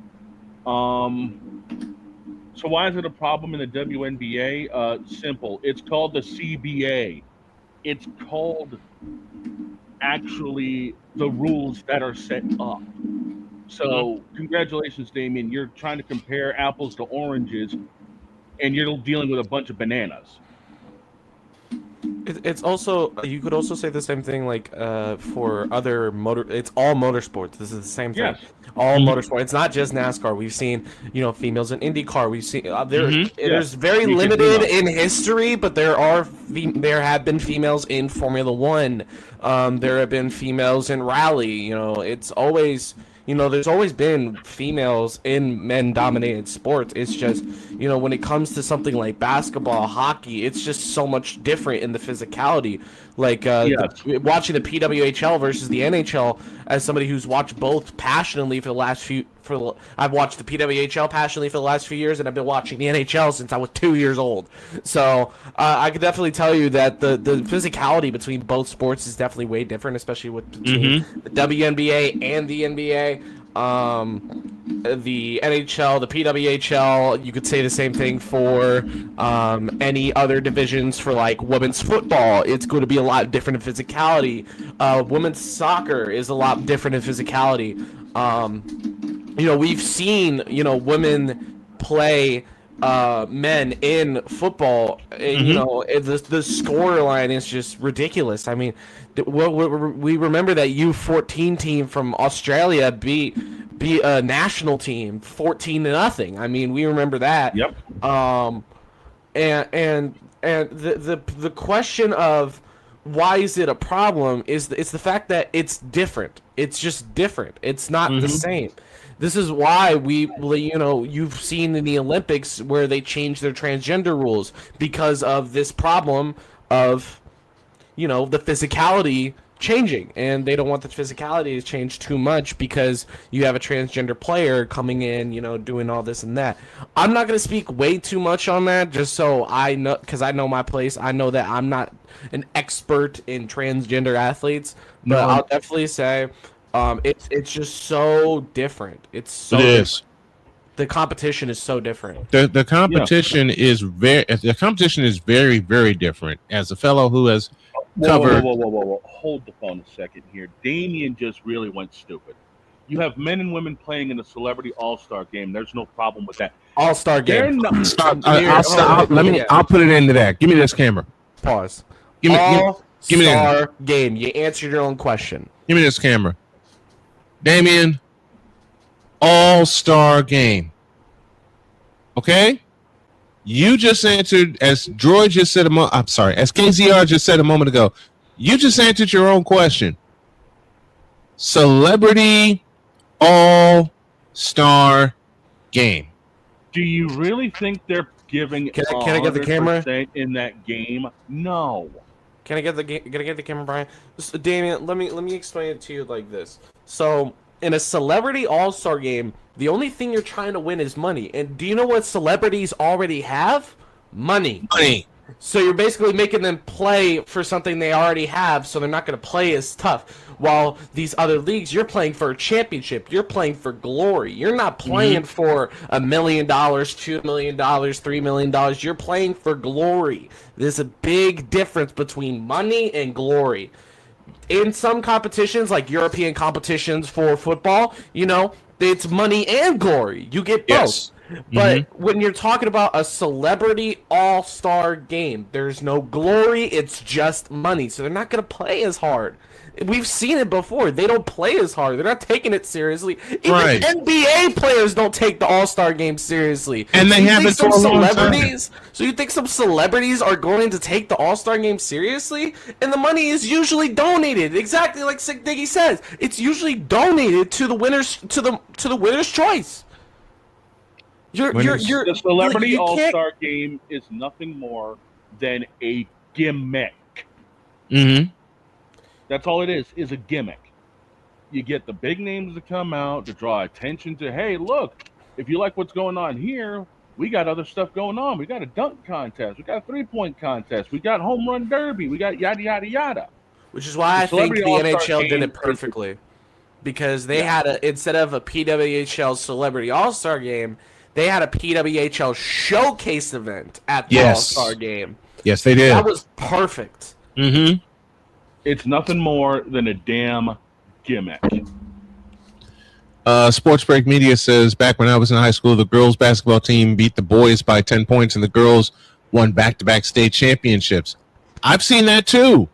So why is it a problem in the WNBA? Simple. It's called the CBA. It's called actually the rules that are set up. So congratulations, Damien. You're trying to compare apples to oranges, and you're dealing with a bunch of bananas. It's also, you could also say the same thing like for other it's all motorsports. This is the same thing. Yes. All motorsport. It's not just NASCAR. We've seen, females in IndyCar. We've seen there's very limited in history, but there have been females in Formula One. There have been females in rally. It's always there's always been females in men-dominated sports. It's just, when it comes to something like basketball, hockey, it's just so much different in the physicality. Like watching the PWHL versus the NHL, as somebody who's watched both passionately for the last few. I've watched the PWHL passionately for the last few years, and I've been watching the NHL since I was 2 years old. So I could definitely tell you that the physicality between both sports is definitely way different, especially with between the WNBA and the NBA. The NHL, the PWHL, you could say the same thing for any other divisions. For like women's football, it's going to be a lot different in physicality. Women's soccer is a lot different in physicality. We've seen women play men in football, and the score line is just ridiculous. I mean, we remember that U14 team from Australia beat a national team 14-0. I mean, we remember that. Yep. And the question of why is it a problem is it's the fact that it's different. It's just different. It's not the same. This is why you've seen in the Olympics where they changed their transgender rules because of this problem of, the physicality changing, and they don't want the physicality to change too much because you have a transgender player coming in, doing all this and that. I'm not going to speak way too much on that, just so I know, because I know my place. I know that I'm not an expert in transgender athletes, but I'll definitely say it's just so different. It is. The competition is so different. The competition is very, very different. As a fellow who has covered. Whoa. Hold the phone a second here. Damien just really went stupid. You have men and women playing in the Celebrity All-Star game. There's no problem with that. All-Star game. I'll put it into that. Give me this camera. Pause. Give me All-Star game. You answered your own question. Give me this camera. Damien, All-Star game. Okay? You just answered, as Droid just said as KZR just said a moment ago, you just answered your own question. Celebrity All-Star game. Do you really think they're giving Can I get the camera in that game? No. Can I get the camera, Brian? Damien, let me explain it to you like this. So, in a Celebrity All-Star game, the only thing you're trying to win is money. And do you know what celebrities already have? Money. So you're basically making them play for something they already have, so they're not going to play as tough. While these other leagues, you're playing for a championship. You're playing for glory. You're not playing for $1 million, $2 million, $3 million. You're playing for glory. There's a big difference between money and glory. In some competitions, like European competitions for football, it's money and glory. You get both. Yes. But when you're talking about a Celebrity All-Star game, there's no glory. It's just money. So they're not going to play as hard. We've seen it before. They don't play as hard. They're not taking it seriously. Even NBA players don't take the All-Star game seriously. And they haven't for a long time. So you think some celebrities are going to take the All-Star game seriously? And the money is usually donated. Exactly like Sick Diggy says. It's usually donated to the winners to the winner's choice. The Celebrity All-Star game is nothing more than a gimmick. That's all it is a gimmick. You get the big names to come out to draw attention to, hey, look, if you like what's going on here, we got other stuff going on. We got a dunk contest. We got a three-point contest. We got home run derby. We got yada, yada, yada. Which is why I think the NHL did it perfectly. Because they had instead of a PWHL Celebrity All-Star game, they had a PWHL showcase event at the All-Star game. Yes, they did. That was perfect. It's nothing more than a damn gimmick. Sports Break Media says, back when I was in high school, the girls basketball team beat the boys by 10 points, and the girls won back-to-back state championships. I've seen that too.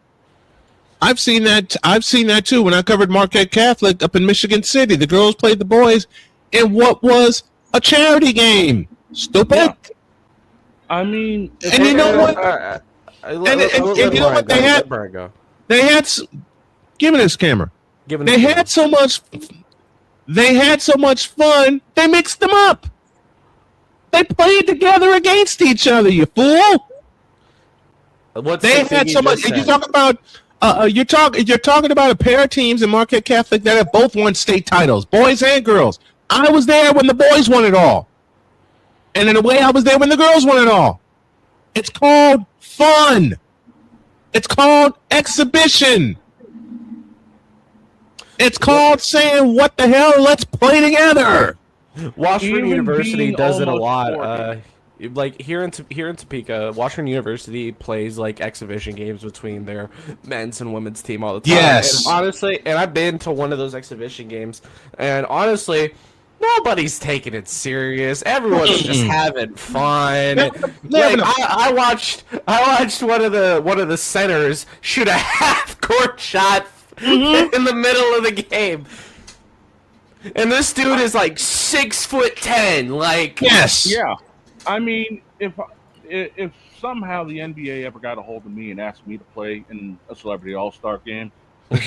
I've seen that too. When I covered Marquette Catholic up in Michigan City, the girls played the boys in what was a charity game. Stupid. Yeah. I mean, and you know what? And you know what they had? They had. Give me this camera. They had so much. They had so much fun, they mixed them up. They played together against each other, you fool. They had so much. And you talk about you're talking about a pair of teams in Marquette Catholic that have both won state titles, boys and girls. I was there when the boys won it all, and in a way, I was there when the girls won it all. It's called fun. It's called exhibition. It's called saying, "What the hell? Let's play together." Washburn University does it a lot. Like here in Topeka, Washburn University plays like exhibition games between their men's and women's team all the time. Yes. And honestly, and I've been to one of those exhibition games, and honestly, nobody's taking it serious. Everyone's just having fun. Like I watched one of the centers shoot a half court shot in the middle of the game. And this dude is like 6'10". Like yes, yeah. I mean, if somehow the NBA ever got a hold of me and asked me to play in a Celebrity All-Star game,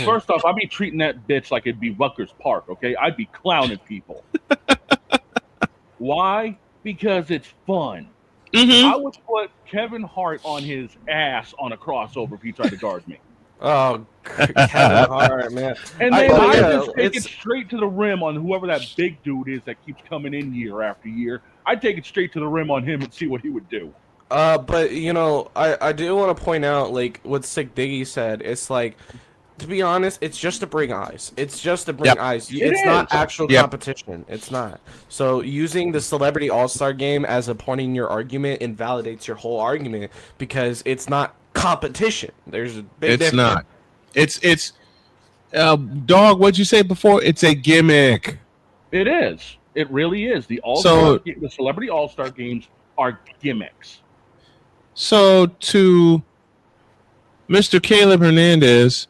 first off, I'd be treating that bitch like it'd be Rutgers Park. Okay, I'd be clowning people. Why? Because it's fun. I would put Kevin Hart on his ass on a crossover if he tried to guard me. Oh, Kevin Hart, man. And then I just take it straight to the rim on whoever that big dude is that keeps coming in year after year. I'd take it straight to the rim on him and see what he would do. But, you know, I do want to point out, like, what Sick Diggy said. It's like, to be honest, it's just to bring eyes. It's just to bring eyes. It's not actual competition. It's not. So using the Celebrity All-Star game as a point in your argument invalidates your whole argument because it's not competition. There's a big difference. Not. It's dog, what'd you say before? It's a gimmick. It is. It really is. The Celebrity All-Star games are gimmicks. So to Mr. Caleb Hernandez,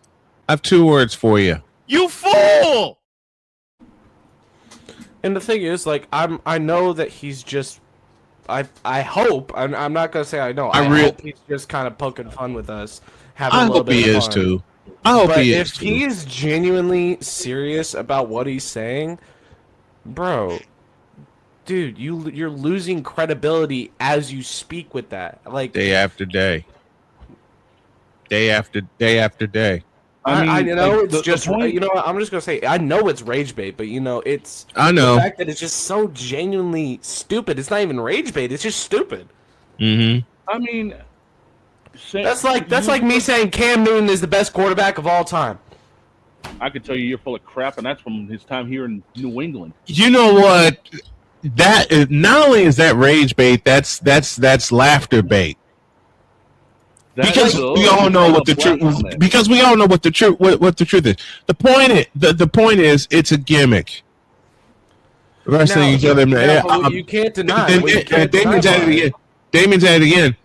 I have 2 words for you. You fool! And the thing is, like, I know that he's just I hope I'm not gonna say I know. I hope he's just kind of poking fun with us. I hope he is too. I hope he is too. If he is genuinely serious about what he's saying, bro, dude, you're losing credibility as you speak with that. Like day after day, day after day after day. I know like it's just you know what, I'm just gonna say I know it's rage bait, but you know it's the fact that it's just so genuinely stupid. It's not even rage bait. It's just stupid. Mm-hmm. I mean, that's like me saying Cam Newton is the best quarterback of all time. I could tell you're full of crap, and that's from his time here in New England. You know what? That not only is that rage bait, that's laughter bait. Because we all know what the truth. Because we all know what the truth. What the truth is. The point is, it's a gimmick. Wrestling each other. You can't deny. Damon's at it again. Damon's at it again.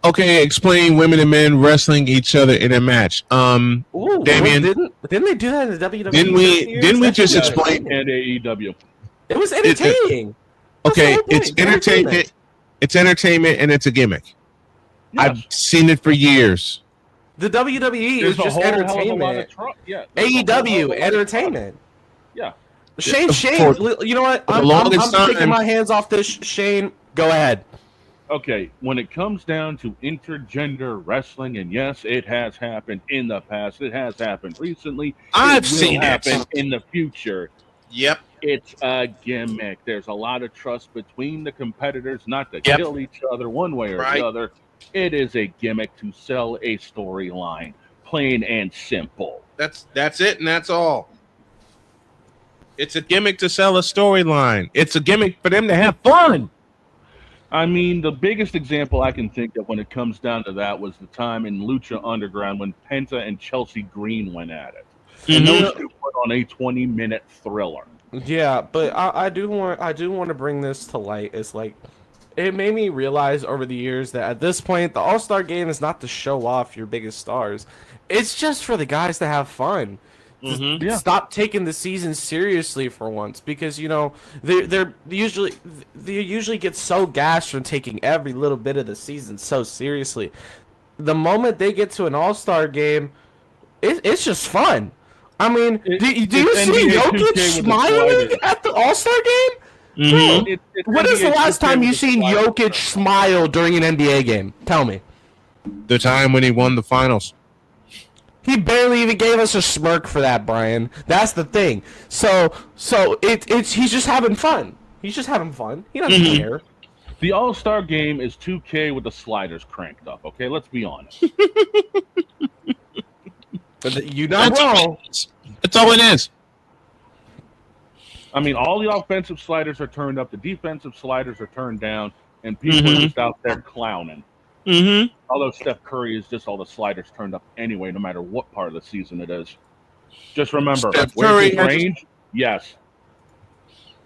Okay, explain women and men wrestling each other in a match. Damien, didn't they do that in the WWE? Didn't we just explain? And AEW. It was entertaining. Okay, it's entertainment. It's entertainment, and it's a gimmick. Yes. I've seen it for years. The WWE is just entertainment. AEW entertainment. Yeah. Shane, you know what? I'm taking my hands off this. Shane, go ahead. Okay, when it comes down to intergender wrestling, and yes, it has happened in the past. It has happened recently. I've seen it happen in the future. Yep. It's a gimmick. There's a lot of trust between the competitors, not to kill each other one way or the other. It is a gimmick to sell a storyline, plain and simple. That's it, and that's all. It's a gimmick to sell a storyline. It's a gimmick for them to have fun. I mean, the biggest example I can think of when it comes down to that was the time in Lucha Underground when Penta and Chelsea Green went at it. And those two put on a 20-minute thriller. Yeah, but I do want to bring this to light. It's like it made me realize over the years that at this point, the All-Star Game is not to show off your biggest stars. It's just for the guys to have fun. Stop taking the season seriously for once, because you know they usually get so gassed from taking every little bit of the season so seriously. The moment they get to an All-Star Game, it's just fun. I mean, do you see Jokic smiling at the All-Star game? Mhm. Bro, when is the last time you seen Jokic smile during an NBA game? Tell me. The time when he won the finals. He barely even gave us a smirk for that, Brian. That's the thing. So he's just having fun. He's just having fun. He doesn't care. The All-Star game is 2K with the sliders cranked up. Okay, let's be honest. But you're not wrong. That's all it is. I mean, all the offensive sliders are turned up, the defensive sliders are turned down, and people are just out there clowning. Mm-hmm. Although Steph Curry is just all the sliders turned up anyway, no matter what part of the season it is. Just remember, Steph where's Curry his range? Yes.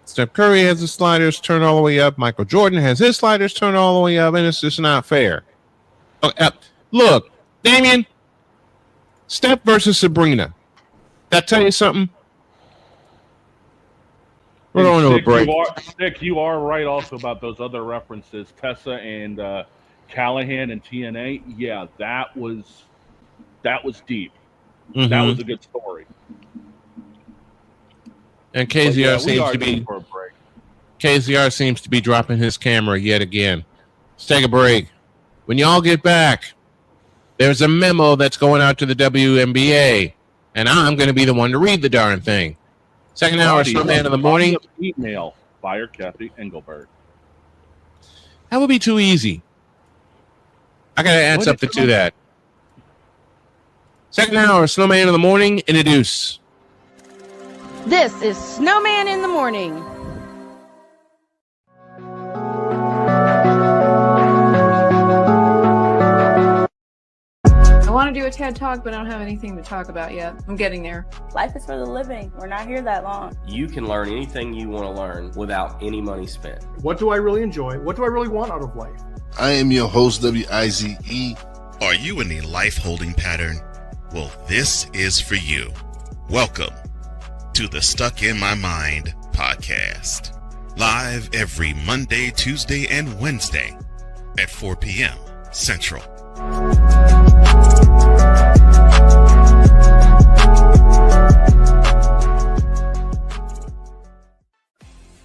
Steph Curry has his sliders turned all the way up. Michael Jordan has his sliders turned all the way up, and it's just not fair. Look, Damien, Steph versus Sabrina. That tell you something? We're going to a break. Nick, you are right also about those other references, Tessa and Callahan and TNA. Yeah, that was deep. Mm-hmm. That was a good story. And KZR seems to be dropping his camera yet again. Let's take a break. When y'all get back, there's a memo that's going out to the WNBA, and I'm going to be the one to read the darn thing. Second hour, Snowman in the morning. Email, fire Kathy Engelbert. That would be too easy. I got to add something to that. Second hour, Snowman in the morning, introduce. This is Snowman in the Morning. I want to do a TED Talk, but I don't have anything to talk about yet. I'm getting there. Life is for the living. We're not here that long. You can learn anything you want to learn without any money spent. What do I really enjoy? What do I really want out of life? I am your host, WIZE. Are you in a life holding pattern? Well, this is for you. Welcome to the Stuck in My Mind podcast. Live every Monday, Tuesday, and Wednesday at 4 p.m. Central.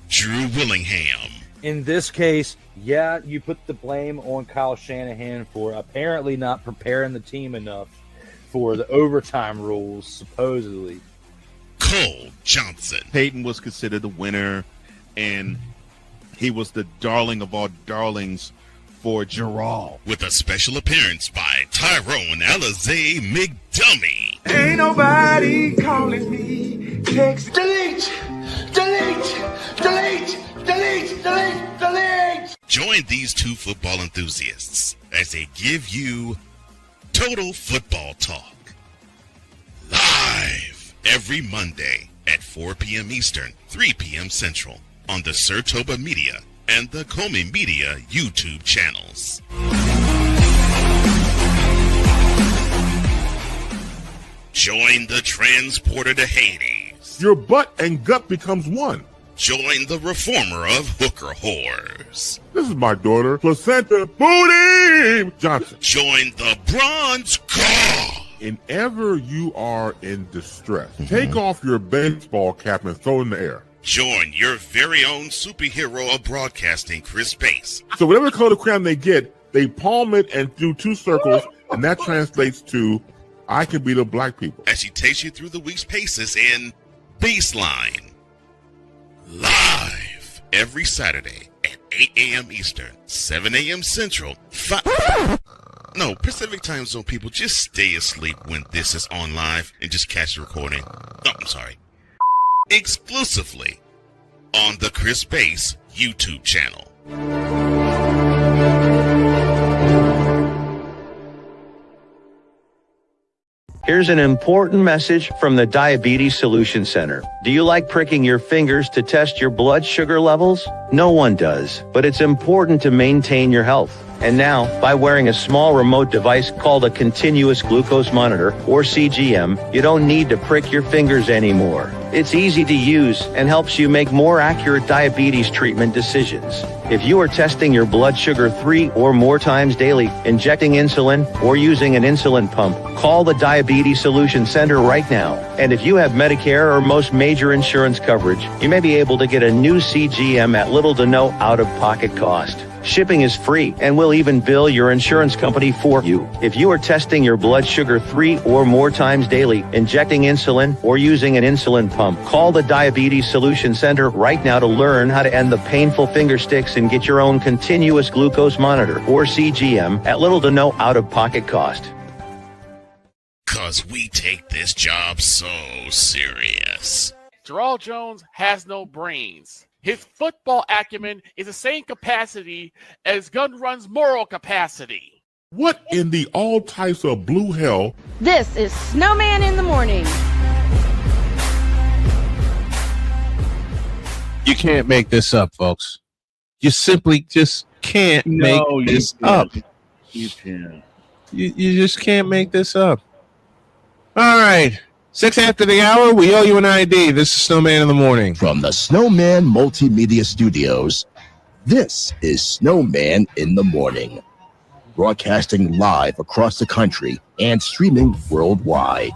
Drew Willingham. In this case, yeah, you put the blame on Kyle Shanahan for apparently not preparing the team enough for the overtime rules, supposedly. Cole Johnson. Peyton was considered the winner, and he was the darling of all darlings for Gerald. With a special appearance by Tyrone Alizé McDummy. Ain't nobody calling me. Text delete, delete, delete, delete, delete, delete. Join these two football enthusiasts as they give you total football talk. Live every Monday at 4 p.m. Eastern, 3 p.m. Central on the Sertoba Media and the Comey Media YouTube channels. Join the transporter to Hades. Your butt and gut becomes one. Join the reformer of hooker whores. This is my daughter, Placenta Booty Johnson. Join the bronze car. If ever you are in distress, take off your baseball cap and throw it in the air. Join your very own superhero of broadcasting, Chris Bass. So whatever color crayon they get, they palm it and do two circles, and that translates to, I can be the black people. As she takes you through the week's paces in Baseline. Live every Saturday at 8 a.m. Eastern, 7 a.m. Central, No, Pacific Time Zone people, just stay asleep when this is on live and just catch the recording. Oh, I'm sorry. Exclusively on the Chris Bass YouTube channel. Here's an important message from the Diabetes Solution Center. Do you like pricking your fingers to test your blood sugar levels? No one does, but it's important to maintain your health. And now, by wearing a small remote device called a continuous glucose monitor, or CGM, you don't need to prick your fingers anymore. It's easy to use and helps you make more accurate diabetes treatment decisions. If you are testing your blood sugar 3 or more times daily, injecting insulin, or using an insulin pump, call the Diabetes Solution Center right now. And if you have Medicare or most major insurance coverage, you may be able to get a new CGM at little to no out-of-pocket cost. Shipping is free, and we'll even bill your insurance company for you. If you are testing your blood sugar 3 or more times daily, injecting insulin, or using an insulin pump, call the Diabetes Solution Center right now to learn how to end the painful finger sticks and get your own continuous glucose monitor, or CGM, at little to no out-of-pocket cost. 'Cause we take this job so serious. Jarrell Jones has no brains. His football acumen is the same capacity as Gun Run's moral capacity. What in the all types of blue hell? This is Snowman in the Morning. You can't make this up, folks. You simply just can't make this up. You can. You just can't make this up. All right. 6 after the hour, we owe you an ID. This is Snowman in the Morning. From the Snowman Multimedia Studios, this is Snowman in the Morning. Broadcasting live across the country and streaming worldwide.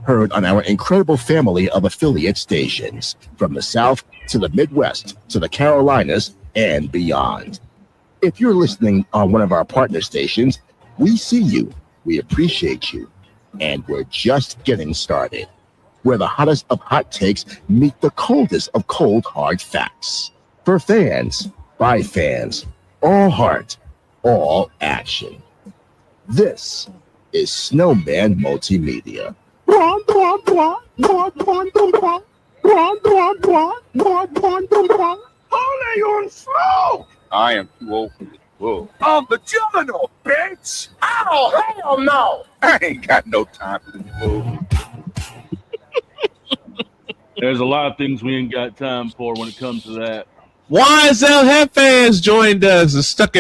Heard on our incredible family of affiliate stations, from the South to the Midwest to the Carolinas and beyond. If you're listening on one of our partner stations, we see you, we appreciate you, and we're just getting started. Where the hottest of hot takes meet the coldest of cold hard facts. For fans, by fans, all heart, all action. This is Snowman Multimedia. Holy on slow! I am too old for this bull. On the terminal, bitch! Oh, hell no! I ain't got no time for this bull. There's a lot of things we ain't got time for when it comes to that. YSL Head fans joined us, the Stuck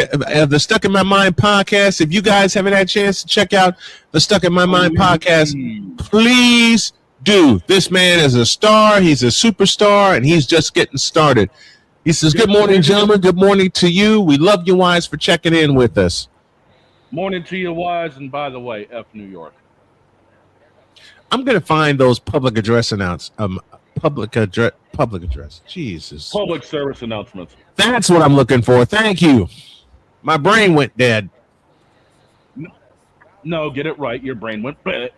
in My Mind podcast. If you guys haven't had a chance to check out the Stuck in My Mind podcast, please do. This man is a star. He's a superstar, and he's just getting started. He says, good morning, gentlemen. Good morning to you. We love you, Wise, for checking in with us. Morning to you, Wise, and by the way, F New York. I'm going to find those public address public address. Jesus. Public service announcements. That's what I'm looking for. Thank you. My brain went dead. No, get it right. Your brain went bleh.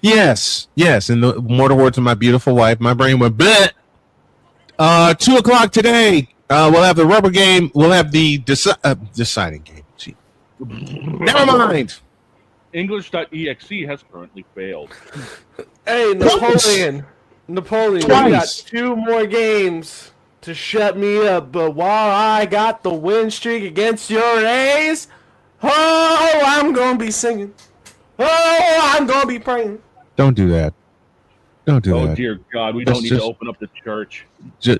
Yes. In the mortal words of my beautiful wife, my brain went bleh. 2 o'clock today. We'll have the rubber game. We'll have the deciding game. Gee. Never mind. English.exe has currently failed. Hey, Napoleon, we got 2 more games to shut me up. But while I got the win streak against your A's, oh, I'm going to be singing. Oh, I'm going to be praying. Don't do that. Don't do that. Oh, dear God. We don't need to open up the church.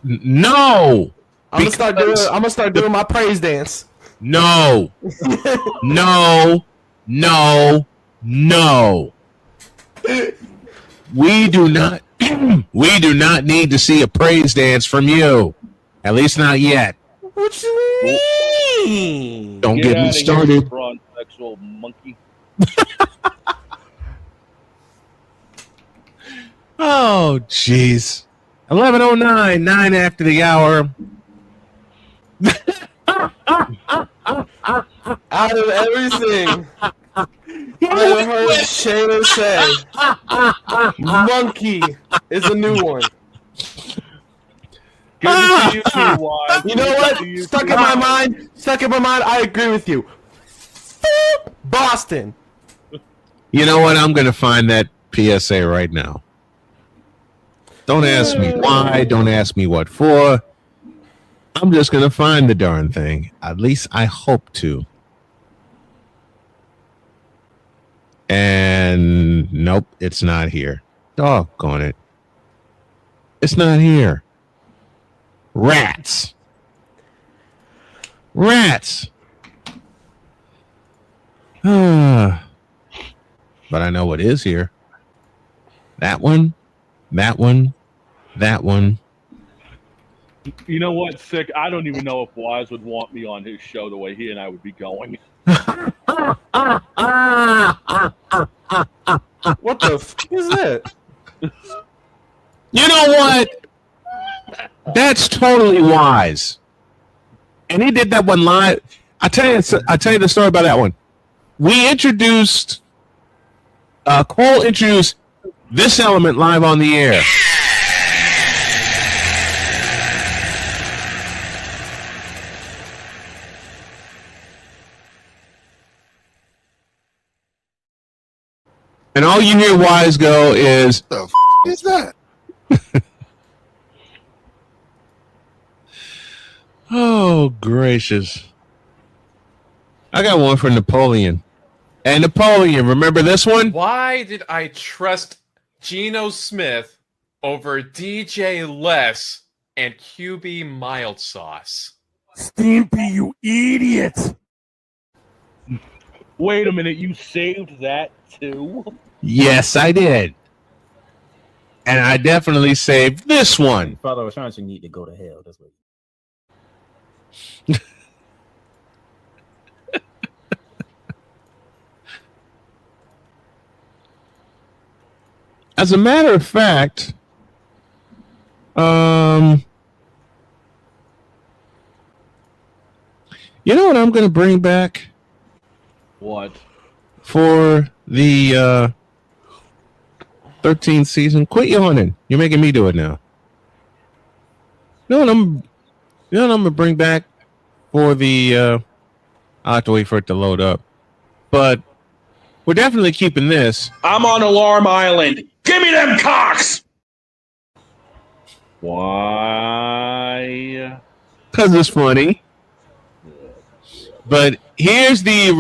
No. I'm going to start doing my praise dance. No. No. We do not need to see a praise dance from you. At least not yet. What you mean? Don't get me started. Bronsexual monkey. Oh, jeez. 11:09, 9 after the hour. Out of everything I have heard Shayna say, monkey is a new one. Good to see you too, Wise. You know what? Stuck in my mind, I agree with you. Boston. You know what? I'm going to find that PSA right now. Don't ask me why. Don't ask me what for. I'm just going to find the darn thing. At least I hope to. And nope, it's not here. Doggone it. It's not here. Rats. But I know what is here. That one, that one, that one. You know what, Sick? I don't even know if Wise would want me on his show the way he and I would be going. What the f is that? You know what? That's totally Wise. And he did that one live. I tell you the story about that one. We introduced Cole introduced this element live on the air. And all you hear Wise go is, "The f is that?" Oh, gracious. I got one for Napoleon. And Napoleon, remember this one? Why did I trust Geno Smith over DJ Les and QB Mild Sauce? Stimpy, you idiot! Wait a minute, you saved that too? Yes, I did. And I definitely saved this one. Father was trying to need to go to hell. That's what. As a matter of fact, you know what I'm going to bring back? What? For the 13th season? Quit yawning. You're making me do it now. You know what I'm going to bring back for the... I'll have to wait for it to load up. But we're definitely keeping this. I'm on Alarm Island. Give me them cocks! Why? Because it's funny. But here's the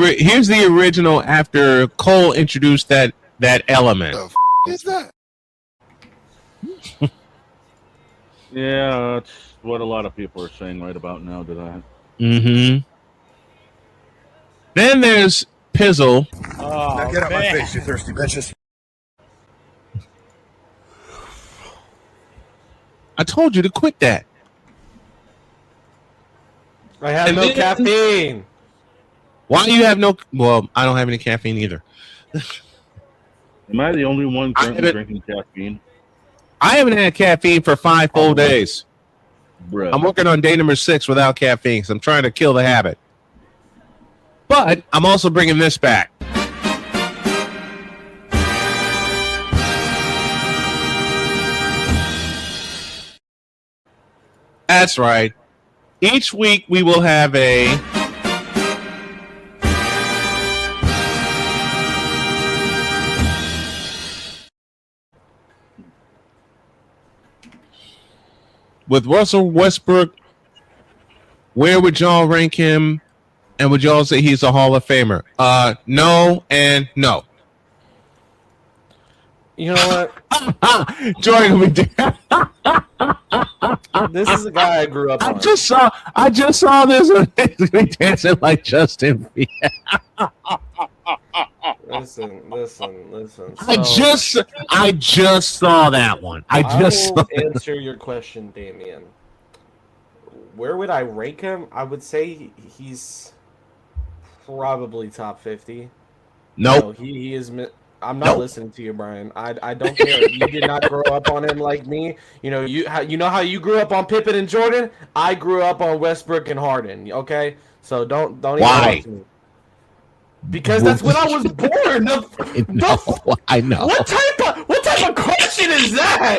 original after Cole introduced that element. The f is that? Yeah, that's what a lot of people are saying right about now to that. Mm-hmm. Then there's Pizzle. Oh, Now get out my face, you thirsty bitches. I told you to quit that. I have no caffeine. Why do you have no... Well, I don't have any caffeine either. Am I the only one currently drinking caffeine? I haven't had caffeine for 5 full days. Bruh. I'm working on day number 6 without caffeine, so I'm trying to kill the habit. But I'm also bringing this back. That's right. Each week we will have a... With Russell Westbrook, where would y'all rank him? And would y'all say he's a Hall of Famer? No and no. You know what? Jordan, this is a guy I grew up on. I just saw this dancing like Justin. Listen. I just saw that one. I will answer your question, Damien. Where would I rank him? I would say he's probably top 50. Nope. No, he is. I'm not listening to you, Brian. I don't care. You did not grow up on him like me. You know how you grew up on Pippen and Jordan. I grew up on Westbrook and Harden. Okay, so don't even Why? talk to me. Because that's when I was born. I know. What type of question is that?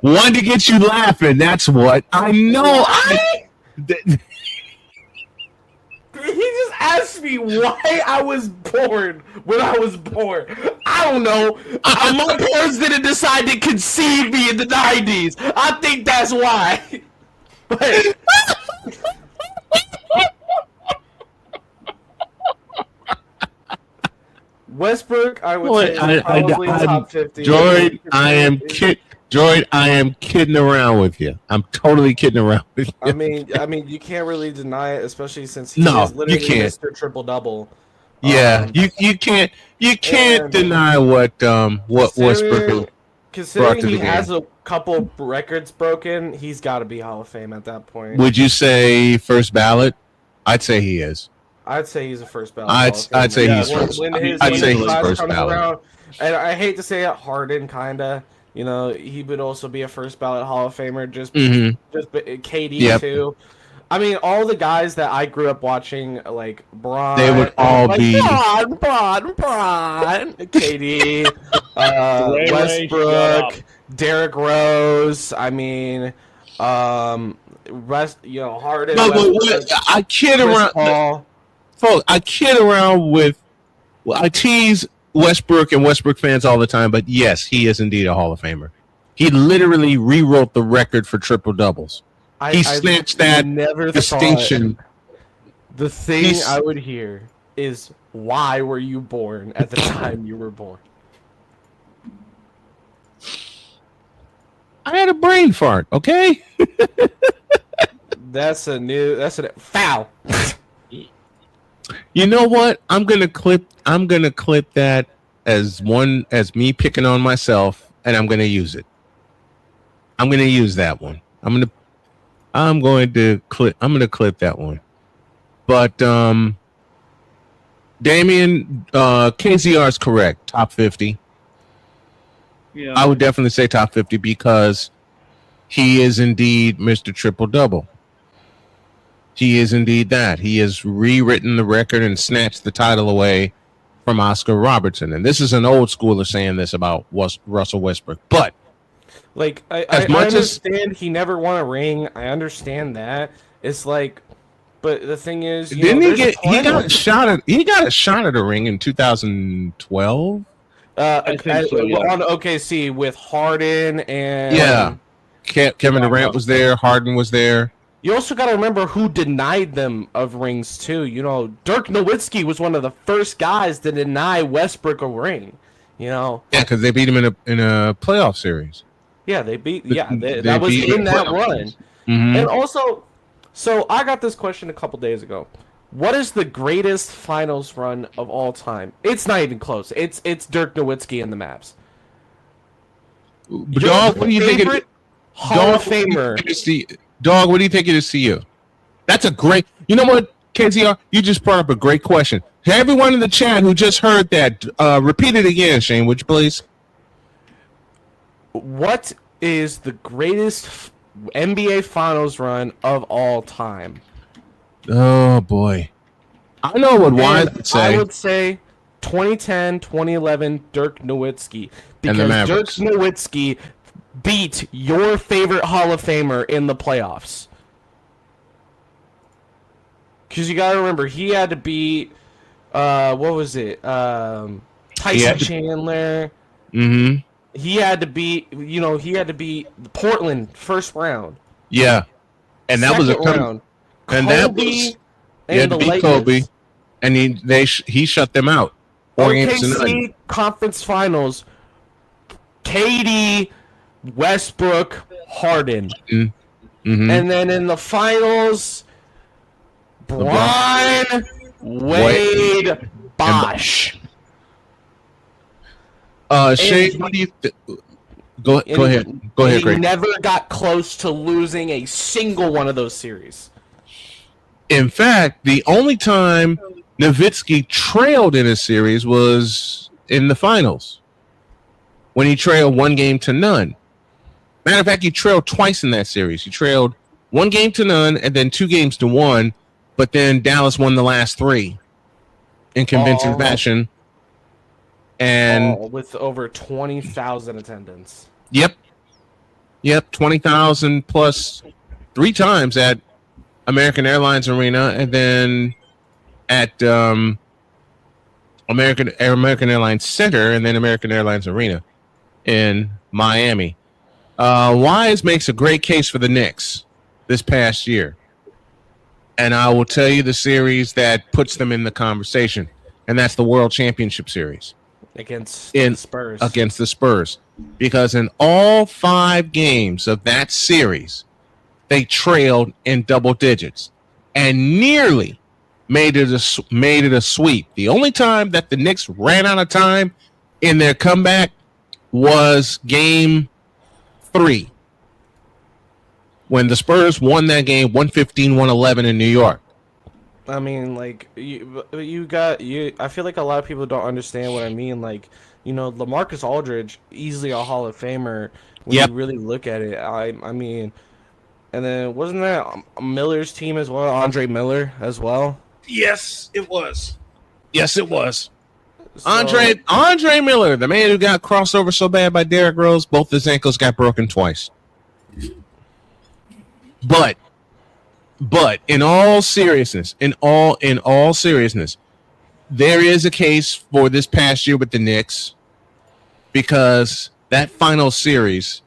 One to get you laughing. That's what I know. He just asked me why I was born when I was born. I don't know. My parents didn't decide to conceive me in the 90s. I think that's why. But Westbrook, I would say, is probably top 50. Droid, I am kidding around with you. I'm totally kidding around with you. I mean, you can't really deny it, especially since he is literally Mr. Triple Double. Yeah, you can't deny what Westbrook considering he has a couple records broken. He's got to be Hall of Fame at that point. Would you say first ballot? I'd say he is. I'd say he's a first ballot. I'd say he's first. I'd say he's first ballot. Around, and I hate to say it, Harden kinda. You know, he would also be a first ballot Hall of Famer. Just KD too. I mean, all the guys that I grew up watching, like Bron, they would all be Bron, KD, Westbrook, Derrick Rose. I mean, Harden. I kid around. Folks, I kid around with. Well, I tease Westbrook and Westbrook fans all the time, but yes, he is indeed a Hall of Famer. He literally rewrote the record for triple doubles. He snatched that distinction. The thing I would hear is, why were you born at the time you were born? I had a brain fart, okay? That's a foul. You know what? I'm gonna clip that as me picking on myself, and I'm gonna use it. I'm gonna use that one. I'm going to clip that one. But Damian, KZR is correct. Top 50. Yeah. I would definitely say top 50 because he is indeed Mr. Triple Double. He is indeed that. He has rewritten the record and snatched the title away from Oscar Robertson. And this is an old schooler saying this about Russell Westbrook. But like I understand he never won a ring. I understand that. It's like, but the thing is, he got a shot at a ring in 2012. On OKC with Harden and Kevin Durant was there. Harden was there. You also got to remember who denied them of rings too. You know, Dirk Nowitzki was one of the first guys to deny Westbrook a ring. You know, because they beat him in a playoff series. Yeah, they beat. That was in that run. Mm-hmm. And also, so I got this question a couple days ago. What is the greatest finals run of all time? It's not even close. It's Dirk Nowitzki and the Mavs. Dog, what do you think? Hall of Famer. Dog, what do you think it is to you? That's a great. You know what, KZR? You just brought up a great question. To everyone in the chat who just heard that, repeat it again, Shane, would you please? What is the greatest NBA Finals run of all time? Oh, boy. I know what Wise would say. I would say 2010, 2011, Dirk Nowitzki. Because Dirk Nowitzki beat your favorite Hall of Famer in the playoffs. Because you got to remember, he had to beat, what was it? Tyson Chandler. Mm-hmm. He had to beat Portland first round. Yeah. And that was a round. And that was and the Lakers. Kobe, and he shut them out. OKC Conference Finals. KD, Westbrook, Harden, mm-hmm. And then in the finals, Bron, Wade, Bosh. Shane, what do you go ahead? Go ahead, Greg. He never got close to losing a single one of those series. In fact, the only time Nowitzki trailed in a series was in the finals, when he trailed 1-0. Matter of fact, he trailed twice in that series. He trailed 1-0 and then 2-1, but then Dallas won the last 3 in convincing fashion. And with over 20,000 attendance. Yep, 20,000 plus 3 times at American Airlines Arena, and then at American Airlines Center, and then American Airlines Arena in Miami. Wise makes a great case for the Knicks this past year, and I will tell you the series that puts them in the conversation. and that's the World Championship Series against the Spurs. Against the Spurs, because in all 5 games of that series, they trailed in double digits and nearly made it a sweep. The only time that the Knicks ran out of time in their comeback was Game 3, when the Spurs won that game 115-111 in New York. I mean, like I feel like a lot of people don't understand what I mean. Like, LaMarcus Aldridge, easily a Hall of Famer when you really look at it. I mean, and then wasn't that Miller's team as well? Andre Miller as well. Yes, it was. Andre Miller, the man who got crossed over so bad by Derrick Rose, both his ankles got broken twice. But in all seriousness, there is a case for this past year with the Knicks, because that final series,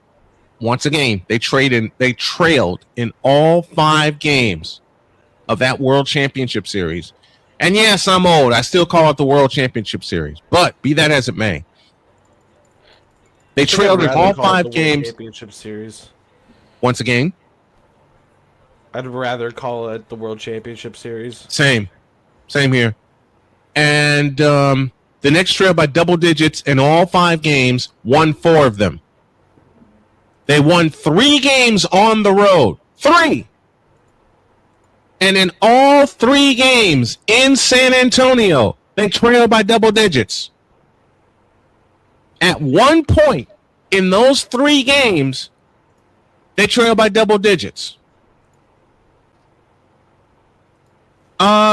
once again, they trailed in all 5 games of that World Championship Series. And yes, I'm old. I still call it the World Championship Series. But be that as it may, they trailed in all 5 games. Championship Series. Once again, I'd rather call it the World Championship Series. Same here. And the Knicks trailed by double digits in all 5 games, won 4 of them. They won 3 games on the road. 3! And in all 3 games in San Antonio, they trailed by double digits. At one point in those 3 games, they trailed by double digits.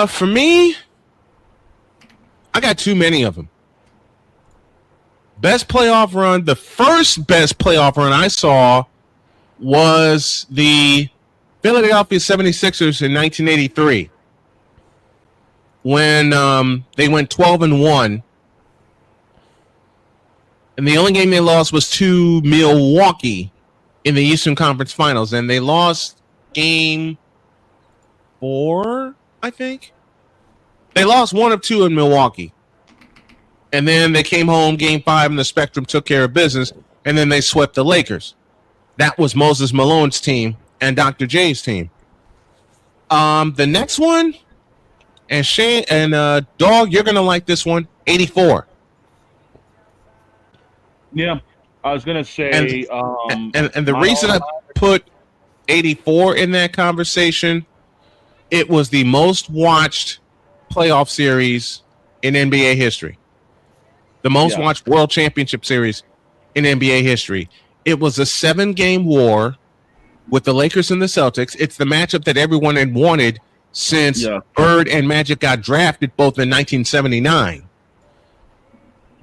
For me, I got too many of them. Best playoff run, the first best playoff run I saw was the Philadelphia 76ers in 1983, when they went 12-1, and the only game they lost was to Milwaukee in the Eastern Conference Finals, and they lost Game 4, I think. They lost 1 of 2 in Milwaukee, and then they came home Game 5, and the Spectrum took care of business, and then they swept the Lakers. That was Moses Malone's team and Dr. J's team. The next one, and Shane and Dog, you're gonna like this one. 84. Yeah, I was gonna say, and the reason I put 84 in that conversation, it was the most watched playoff series in NBA history. The most watched World Championship Series in NBA history. It was a 7-game war with the Lakers and the Celtics. It's the matchup that everyone had wanted since Bird and Magic got drafted both in 1979.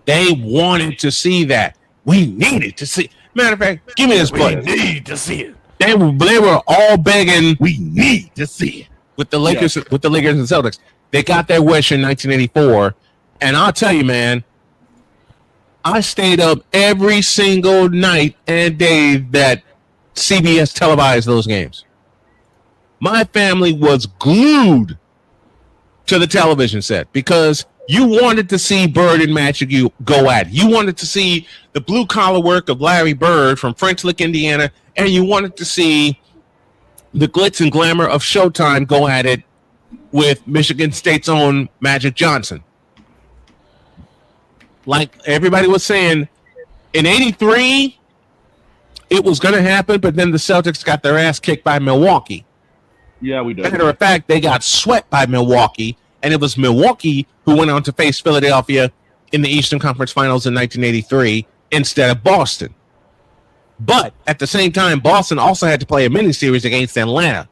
They wanted to see that. We needed to see. Matter of fact, give me this play. We need to see it. They were all begging. We need to see it with the Lakers, with the Lakers and Celtics. They got their wish in 1984, and I'll tell you, man, I stayed up every single night and day that CBS televised those games. My family was glued to the television set because you wanted to see Bird and Magic you go at it. You wanted to see the blue-collar work of Larry Bird from French Lick, Indiana, and you wanted to see the glitz and glamour of Showtime go at it with Michigan State's own Magic Johnson. Like everybody was saying, in 83, it was going to happen, but then the Celtics got their ass kicked by Milwaukee. Yeah, we did. Matter of fact, they got swept by Milwaukee, and it was Milwaukee who went on to face Philadelphia in the Eastern Conference Finals in 1983 instead of Boston. But at the same time, Boston also had to play a miniseries against Atlanta.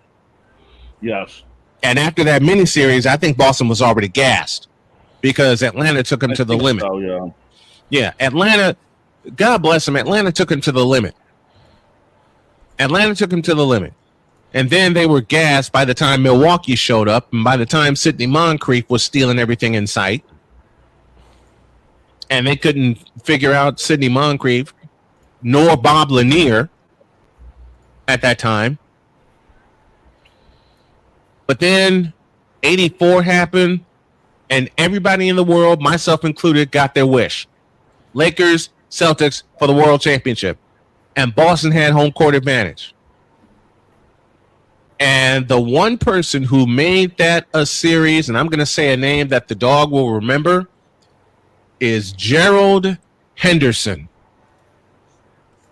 Yes. And after that miniseries, I think Boston was already gassed because Atlanta took them to the limit. So, yeah, Atlanta, God bless them, Atlanta took them to the limit. And then they were gassed by the time Milwaukee showed up, and by the time Sidney Moncrief was stealing everything in sight. And they couldn't figure out Sidney Moncrief nor Bob Lanier at that time. But then 84 happened, and everybody in the world, myself included, got their wish. Lakers, Celtics for the world championship. And Boston had home court advantage. And the one person who made that a series, and I'm going to say a name that the dog will remember, is Gerald Henderson.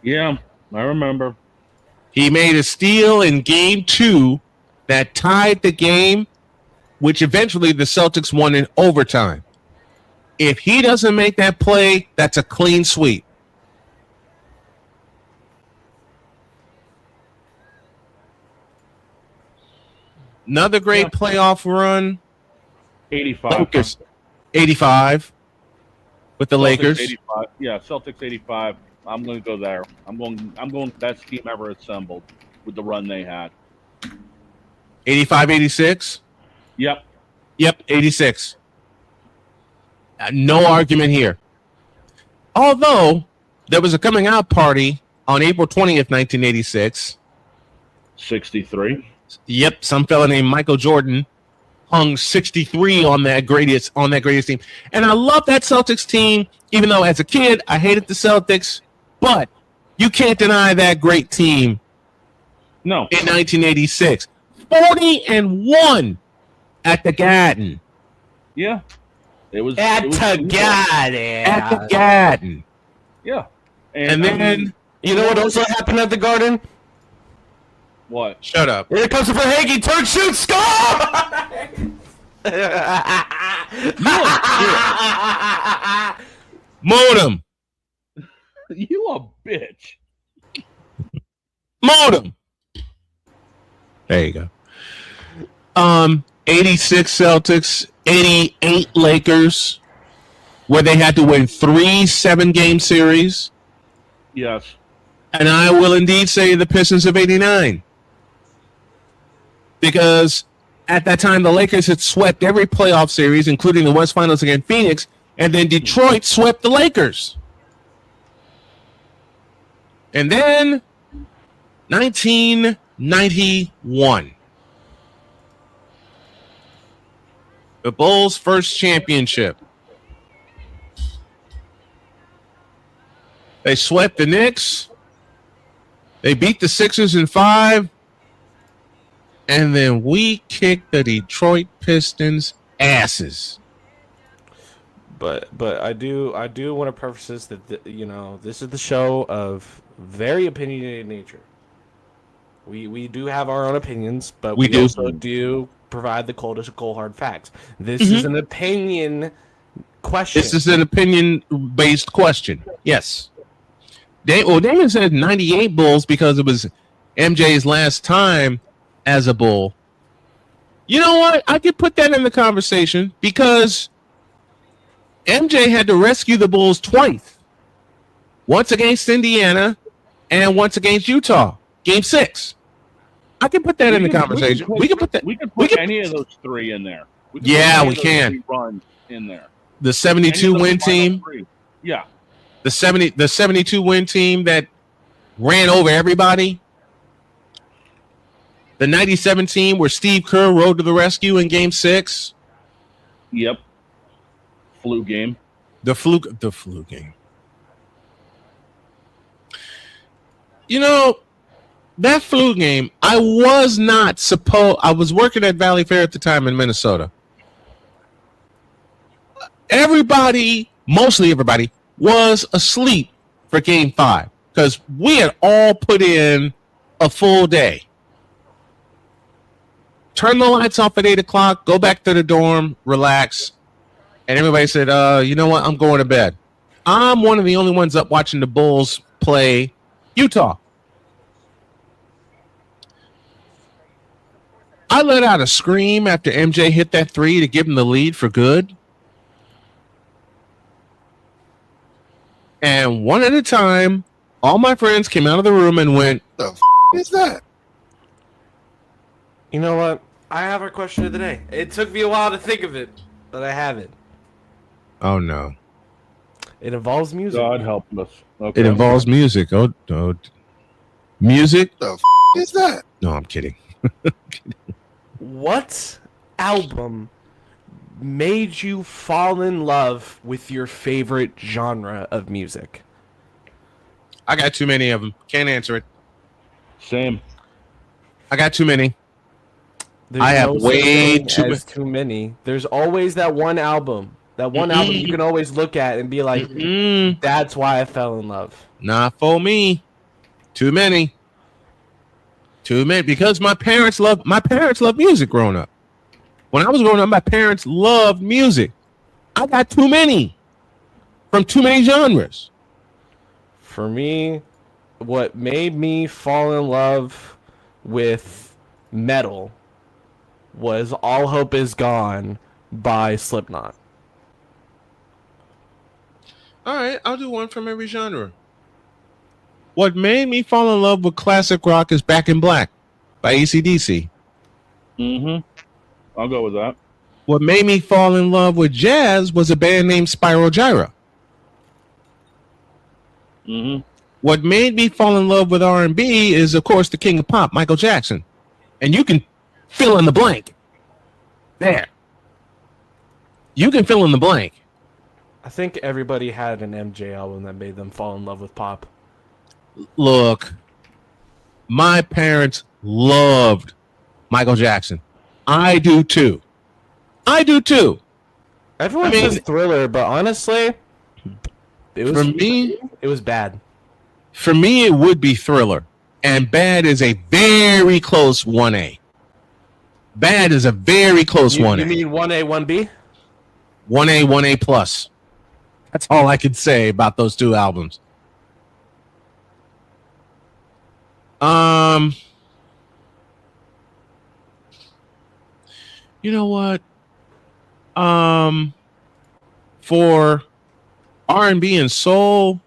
Yeah, I remember. He made a steal in game 2 that tied the game, which eventually the Celtics won in overtime. If he doesn't make that play, that's a clean sweep. Another great playoff run. 85. Lakers, 85 with the Celtics Lakers. 85. Yeah, Celtics 85. I'm going to go there. I'm going best team ever assembled with the run they had. 85, 86? Yep. Yep, 86. No argument here. Although there was a coming out party on April 20th, 1986. 63. Yep, some fella named Michael Jordan hung 63 on that greatest team. And I love that Celtics team, even though as a kid I hated the Celtics, but you can't deny that great team. No. In 1986. 40-1 at the Garden. Yeah. It was At the Garden. Yeah. And then you know what also happened at the Garden? What? Shut up. Here comes the Verhaeghe, turn, shoot, score! Modem. You a bitch. Modem. There you go. 86 Celtics, 88 Lakers, where they had to win 3 7-game series. Yes. And I will indeed say the Pistons of 89. Because at that time, the Lakers had swept every playoff series, including the West Finals against Phoenix, and then Detroit swept the Lakers. And then 1991. The Bulls' first championship. They swept the Knicks. They beat the Sixers in 5. And then we kicked the Detroit Pistons' asses. But I do want to preface this that this is the show of very opinionated nature. We do have our own opinions, but we also do provide the coldest cold hard facts. This is an opinion question. This is an opinion-based question. Yes. Damon said 98 Bulls because it was MJ's last time as a Bull. You know what? I could put that in the conversation because MJ had to rescue the Bulls twice. Once against Indiana and once against Utah. Game 6. I can put that in the conversation. We can put any of those 3 in there. We can. Runs in there. The 72 win team. 3. Yeah. The 72 win team that ran over everybody. The 97 team where Steve Kerr rode to the rescue in Game 6. Yep. Flu game. The flu game. You know, that flu game, I was working at Valley Fair at the time in Minnesota. Mostly everybody, was asleep for Game 5 because we had all put in a full day. Turn the lights off at 8 o'clock, go back to the dorm, relax. And everybody said, you know what? I'm going to bed. I'm one of the only ones up watching the Bulls play Utah. I let out a scream after MJ hit that 3 to give him the lead for good. And one at a time, all my friends came out of the room and went, "The f*** is that?" You know what? I have our question of the day. It took me a while to think of it, but I have it. Oh, no. It involves music. God help us. Okay. It involves music. Oh, music? The f*** is that? No, I'm kidding. What album made you fall in love with your favorite genre of music? I got too many of them. Can't answer it. Same. I got too many. There's I have no such way thing too as too many. There's always that one album. That one album you can always look at and be like, that's why I fell in love. Not for me. Too many. Too many. Because my parents loved music growing up. When I was growing up, my parents loved music. I got too many. From too many genres. For me, what made me fall in love with metal was All Hope Is Gone by Slipknot. All right, I'll do one from every genre. What made me fall in love with classic rock is Back in Black by AC/DC. I'll go with that. What made me fall in love with jazz was a band named Spiral Gyra. What made me fall in love with R&B is, of course, the king of pop, Michael Jackson. And you can fill in the blank. There. You can fill in the blank. I think everybody had an MJ album that made them fall in love with pop. Look, my parents loved Michael Jackson. I do too. Everyone says Thriller, but honestly, it was bad. For me, it would be Thriller. And Bad is a very close 1A. Bad is a very close 1A. You mean 1A, 1B? 1A, 1A plus. That's all I can say about those two albums. You know what? For R&B and soul,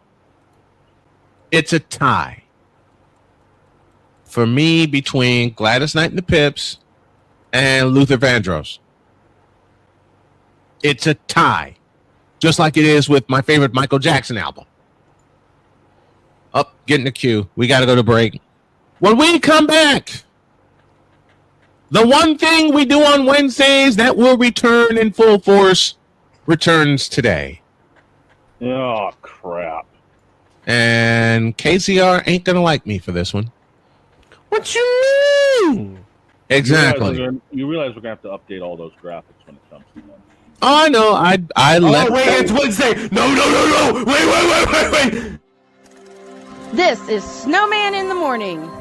it's a tie. For me, between Gladys Knight and the Pips and Luther Vandross. It's a tie. Just like it is with my favorite Michael Jackson album. Up, get in the queue. We got to go to break. When we come back, the one thing we do on Wednesdays that will return in full force returns today. Oh, crap. And KCR ain't going to like me for this one. What you mean? Exactly. You realize we're going to have to update all those graphics when it comes to them. Oh, I know. Wait, it's Wednesday. No. Wait. This is Snowman in the Morning.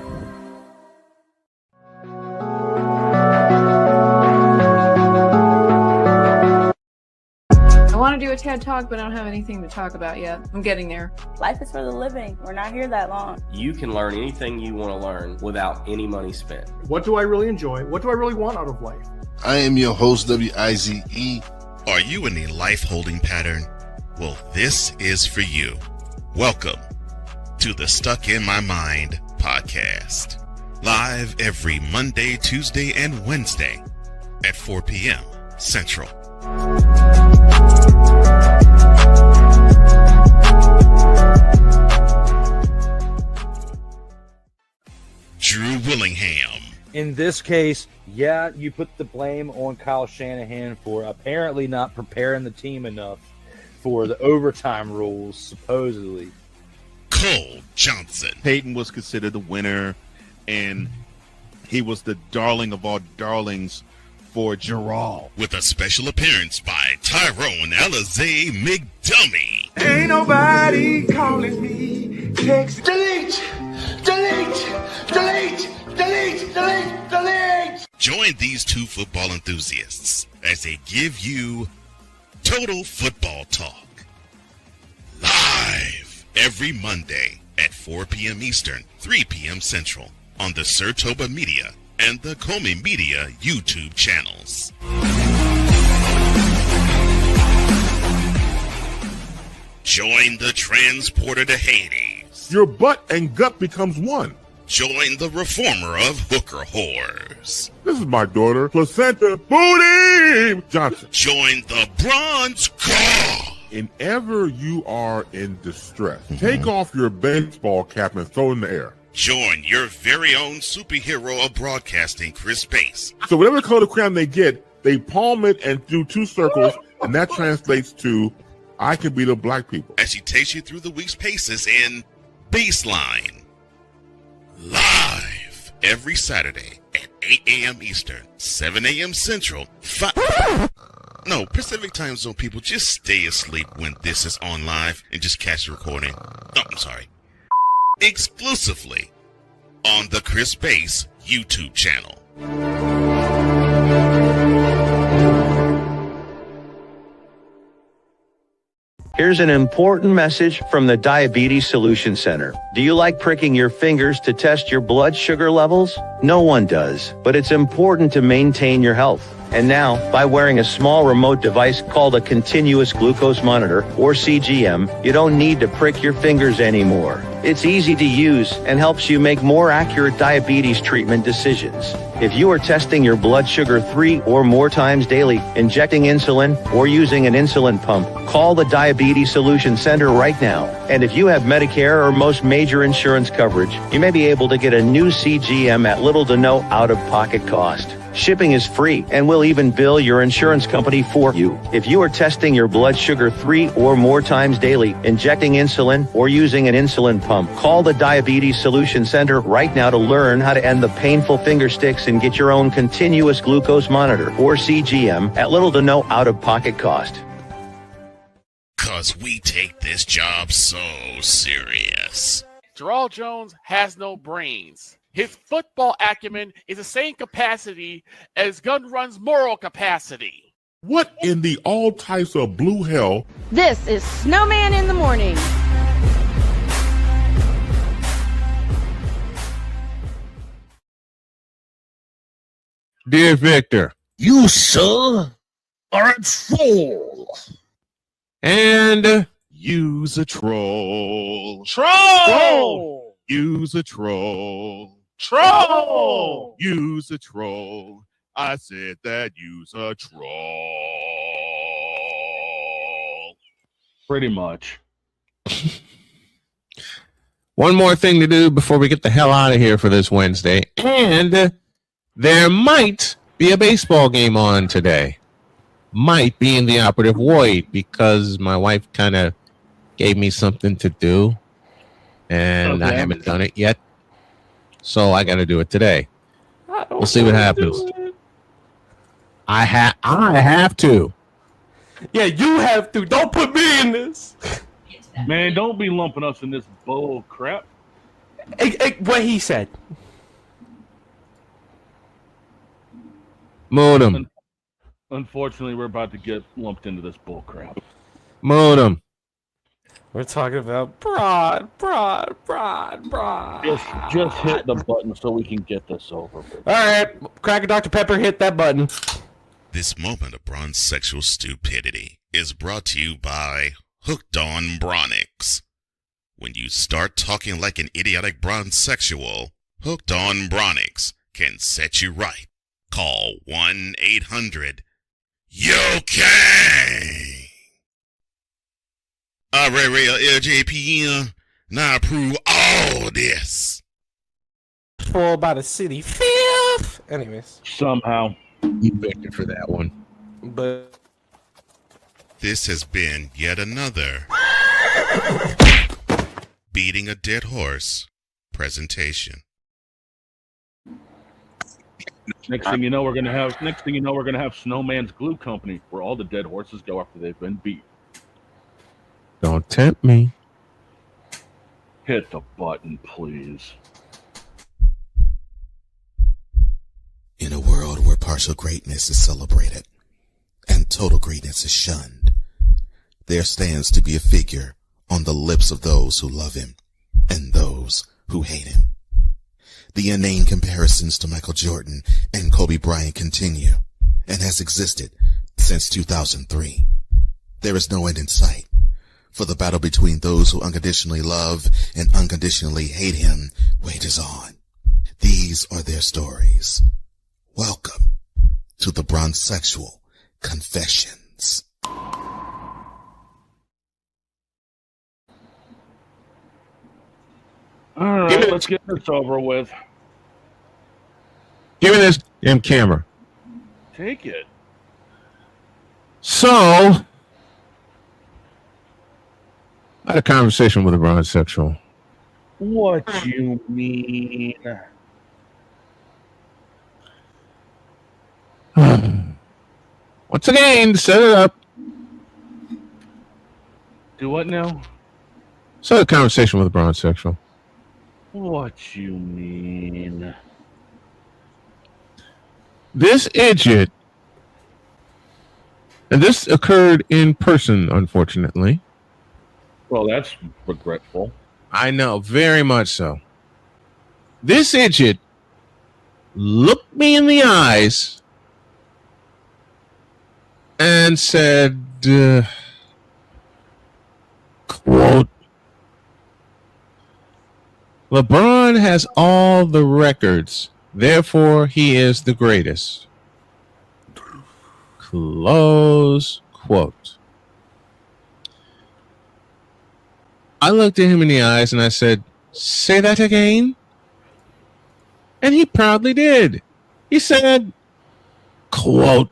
I want to do a TED Talk, but I don't have anything to talk about yet. I'm getting there. Life is for the living. We're not here that long. You can learn anything you want to learn without any money spent. What do I really enjoy? What do I really want out of life? I am your host, WIZE. Are you in a life holding pattern? Well, this is for you. Welcome to the Stuck in My Mind podcast. Live every Monday, Tuesday, and Wednesday at 4 p.m. Central. Drew Willingham. In this case, yeah, you put the blame on Kyle Shanahan for apparently not preparing the team enough for the overtime rules, supposedly. Cole Johnson. Peyton was considered the winner, and he was the darling of all darlings for Gerald. With a special appearance by Tyrone Alizé McDummy. Ain't nobody calling me. Text. Delete. Join these two football enthusiasts as they give you Total Football Talk. Live every Monday at 4 p.m. Eastern, 3 p.m. Central on the Sertoba Media and the Comey Media YouTube channels. Join the transporter to Hades. Your butt and gut becomes one. Join the reformer of hooker whores. This is my daughter, Placenta Booty Johnson. Join the Bronsexual. Whenever you are in distress, take off your baseball cap and throw it in the air. Join your very own superhero of broadcasting, Chris Bass. So whatever color crayon they get, they palm it and do two circles, and that translates to I can be the black people. As she takes you through the week's paces in Baseline. Live every Saturday at 8 a.m. Eastern, 7 a.m. Central, Pacific Time Zone people, just stay asleep when this is on live and just catch the recording. Oh, I'm sorry. Exclusively on the Chris Base YouTube channel. Here's an important message from the Diabetes Solution Center. Do you like pricking your fingers to test your blood sugar levels? No one does, but it's important to maintain your health. And now, by wearing a small remote device called a continuous glucose monitor, or CGM, you don't need to prick your fingers anymore. It's easy to use and helps you make more accurate diabetes treatment decisions. If you are testing your blood sugar 3 or more times daily, injecting insulin, or using an insulin pump, call the Diabetes Solution Center right now. And if you have Medicare or most major insurance coverage, you may be able to get a new CGM at little to no out-of-pocket cost. Shipping is free, and we'll even bill your insurance company for you. If you are testing your blood sugar 3 or more times daily, injecting insulin, or using an insulin pump, call the Diabetes Solution Center right now to learn how to end the painful finger sticks and get your own continuous glucose monitor, or CGM, at little to no out-of-pocket cost. 'Cause we take this job so serious. Gerald Jones has no brains. His football acumen is the same capacity as Gun Run's moral capacity. What in the all types of blue hell? This is Snowman in the Morning. Dear Victor, you, sir, are a troll. And use a troll. Troll! Use a troll. Troll! Use a troll. I said that use a troll. Pretty much. one more thing to do before we get the hell out of here for this Wednesday. And there might be a baseball game on today. Might be in the operative void because my wife kind of gave me something to do. And I haven't done it yet. So I got to do it today. We'll see what happens. I have to. Yeah, you have to. Don't put me in this. Man, don't be lumping us in this bull crap. What he said. Modem. Unfortunately, we're about to get lumped into this bull crap. Modem. We're talking about broad. Just hit the button so we can get this over with. All right, Cracker Dr. Pepper, hit that button. This moment of Bronsexual stupidity is brought to you by Hooked on Bronix. When you start talking like an idiotic Bronsexual, Hooked on Bronix can set you right. Call 1-800-YOKAY. Real LJPM, now approve all this. For about a city fifth. Anyways. Somehow. You Victor for that one. But this has been yet another Beating a Dead Horse presentation. Next thing you know, we're gonna have Snowman's Glue Company, where all the dead horses go after they've been beat. Don't tempt me. Hit the button, please. In a world where partial greatness is celebrated and total greatness is shunned, there stands to be a figure on the lips of those who love him and those who hate him. The inane comparisons to Michael Jordan and Kobe Bryant continue and has existed since 2003. There is no end in sight, for the battle between those who unconditionally love and unconditionally hate him wages on. These are their stories. Welcome to the Bronsexual Confessions. All right, let's get this over with. Give me this damn camera. Take it. So, I had a conversation with a Bronsexual. What you mean? Once again, set it up. Do what now? So, I had a conversation with a Bronsexual. What you mean? This idiot, and this occurred in person, unfortunately. Well, that's regretful. I know, very much so. This idiot looked me in the eyes and said, quote, LeBron has all the records, therefore he is the greatest. Close quote. I looked at him in the eyes and I said, say that again? And he proudly did. He said, quote,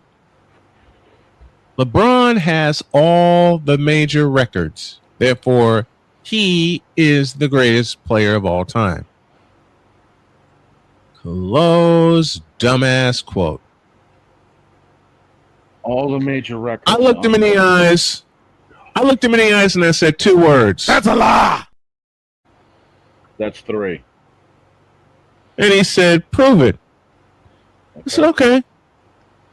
LeBron has all the major records. Therefore, he is the greatest player of all time. Close dumbass quote. All the major records. I looked him in the eyes. And I said 2 words. That's a lie. That's 3. And he said, prove it. I said, okay.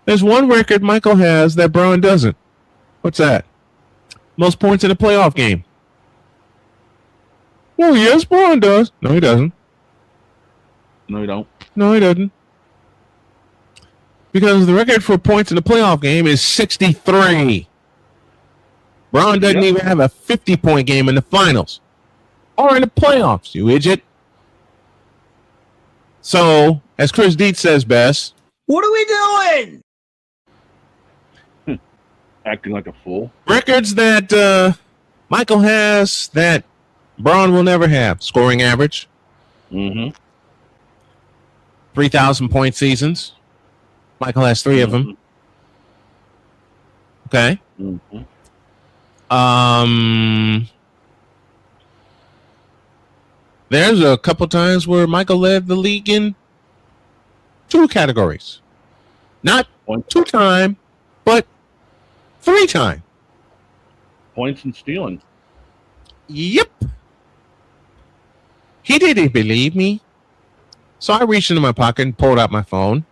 There's one record Michael has that Bron doesn't. What's that? Most points in a playoff game. Oh, yes, Bron does. No, he doesn't. No, you don't. No, he doesn't. Because the record for points in a playoff game is 63. Bron doesn't even have a 50-point game in the finals. Or in the playoffs, you idiot. So, as Chris Dietz says best, What are we doing? Acting like a fool. records that Michael has that Bron will never have. Scoring average. 3,000-point seasons. Michael has 3 of them. Okay. There's a couple times where Michael led the league in 2 categories. Not 2-time, but 3-time. Points and stealing. Yep. He didn't believe me. So I reached into my pocket and pulled out my phone.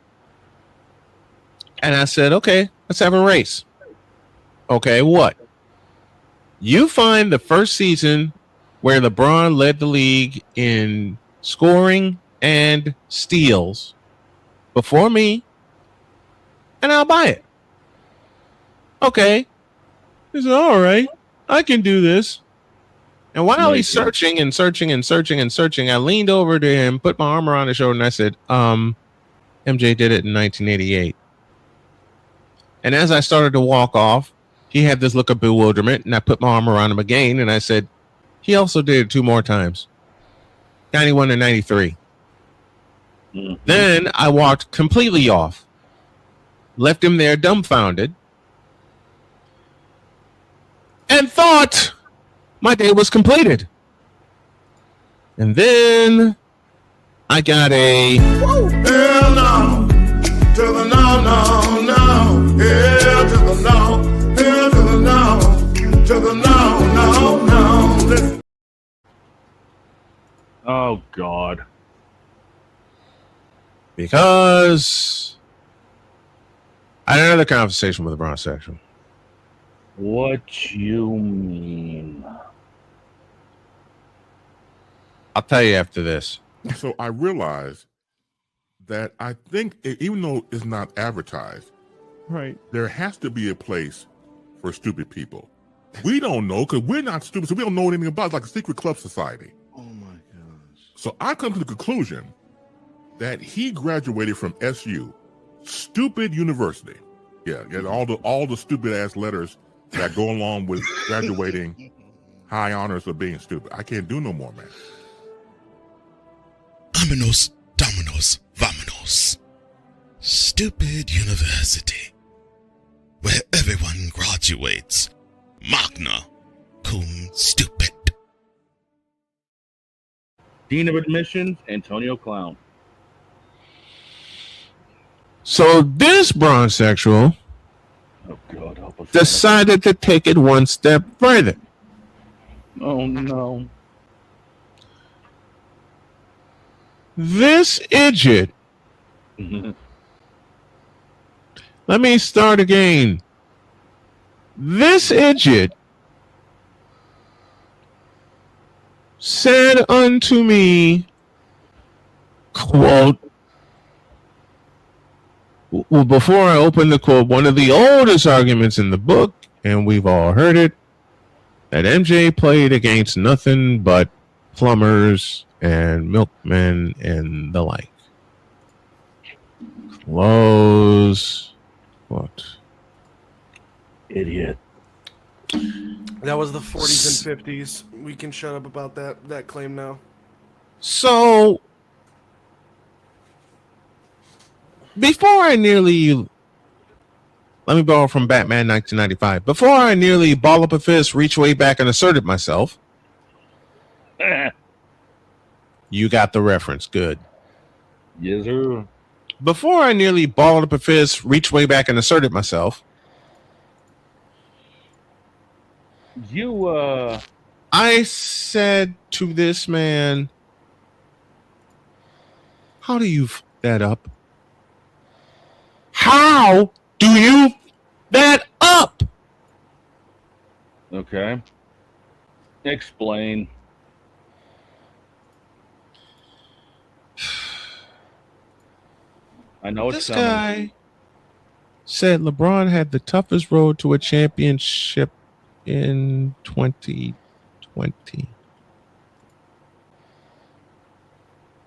And I said, okay, let's have a race. Okay, what? You find the first season where LeBron led the league in scoring and steals before me, and I'll buy it. Okay. He said, all right, I can do this. And while he's searching, I leaned over to him, put my arm around his shoulder, and I said, MJ did it in 1988. And as I started to walk off, he had this look of bewilderment, and I put my arm around him again, and I said, he also did it 2 more times, 91 and 93. Then I walked completely off, left him there dumbfounded, and thought my day was completed. And then I got a Hell no, to the no, no, no. Hell to the no, hell to the no, to the no, no, no. Listen. Oh, God. because I had another conversation with a Bronsexual. What you mean? I'll tell you after this. So I realized that I think, even though it's not advertised, right, there has to be a place for stupid people. We don't know because we're not stupid, so we don't know anything about it. It's like a secret club society. Oh my gosh. So I come to the conclusion that he graduated from SU, stupid university. Yeah, all the stupid ass letters that go along with graduating high honors of being stupid. I can't do no more, man. Vámonos, dominos, vámonos. Stupid university. where everyone graduates. Magna cum stupid. Dean of Admissions, Antonio Clown. So this Bronsexual Oh, God, help us. decided to take it one step further. Oh, no. This idiot. Let me start again. This idiot said unto me, quote, well, before I open the quote, one of the oldest arguments in the book, and we've all heard it, that MJ played against nothing but plumbers and milkmen and the like. Close quote. Idiot. That was the 40s and 50s. We can shut up about that claim now. So, before I nearly, let me borrow from Batman 1995. Before I nearly ball up a fist, reach way back and asserted myself. You got the reference. Good. Yes, sir. Before I nearly balled up a fist, reached way back and asserted myself. I said to this man, how do you f that up? How do you f that up? Okay. Explain. I know it's This guy said LeBron had the toughest road to a championship in 2020.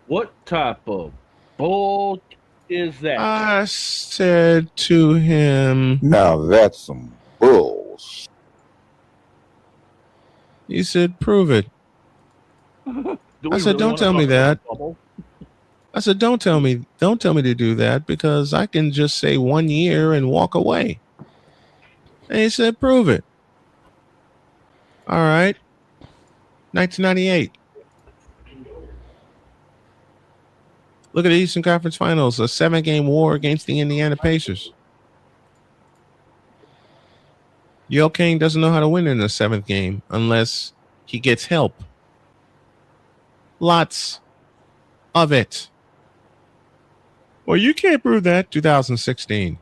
What type of bull is that? I said to him, Now that's some bulls. He said, prove it. I said, don't tell me that. I said, don't tell me to do that, because I can just say 1 year and walk away. And he said, prove it. All right. 1998. Look at the Eastern Conference Finals, a 7-game war against the Indiana Pacers. Yo King doesn't know how to win in the 7th game unless he gets help. Lots of it. Well, you can't prove that. 2016.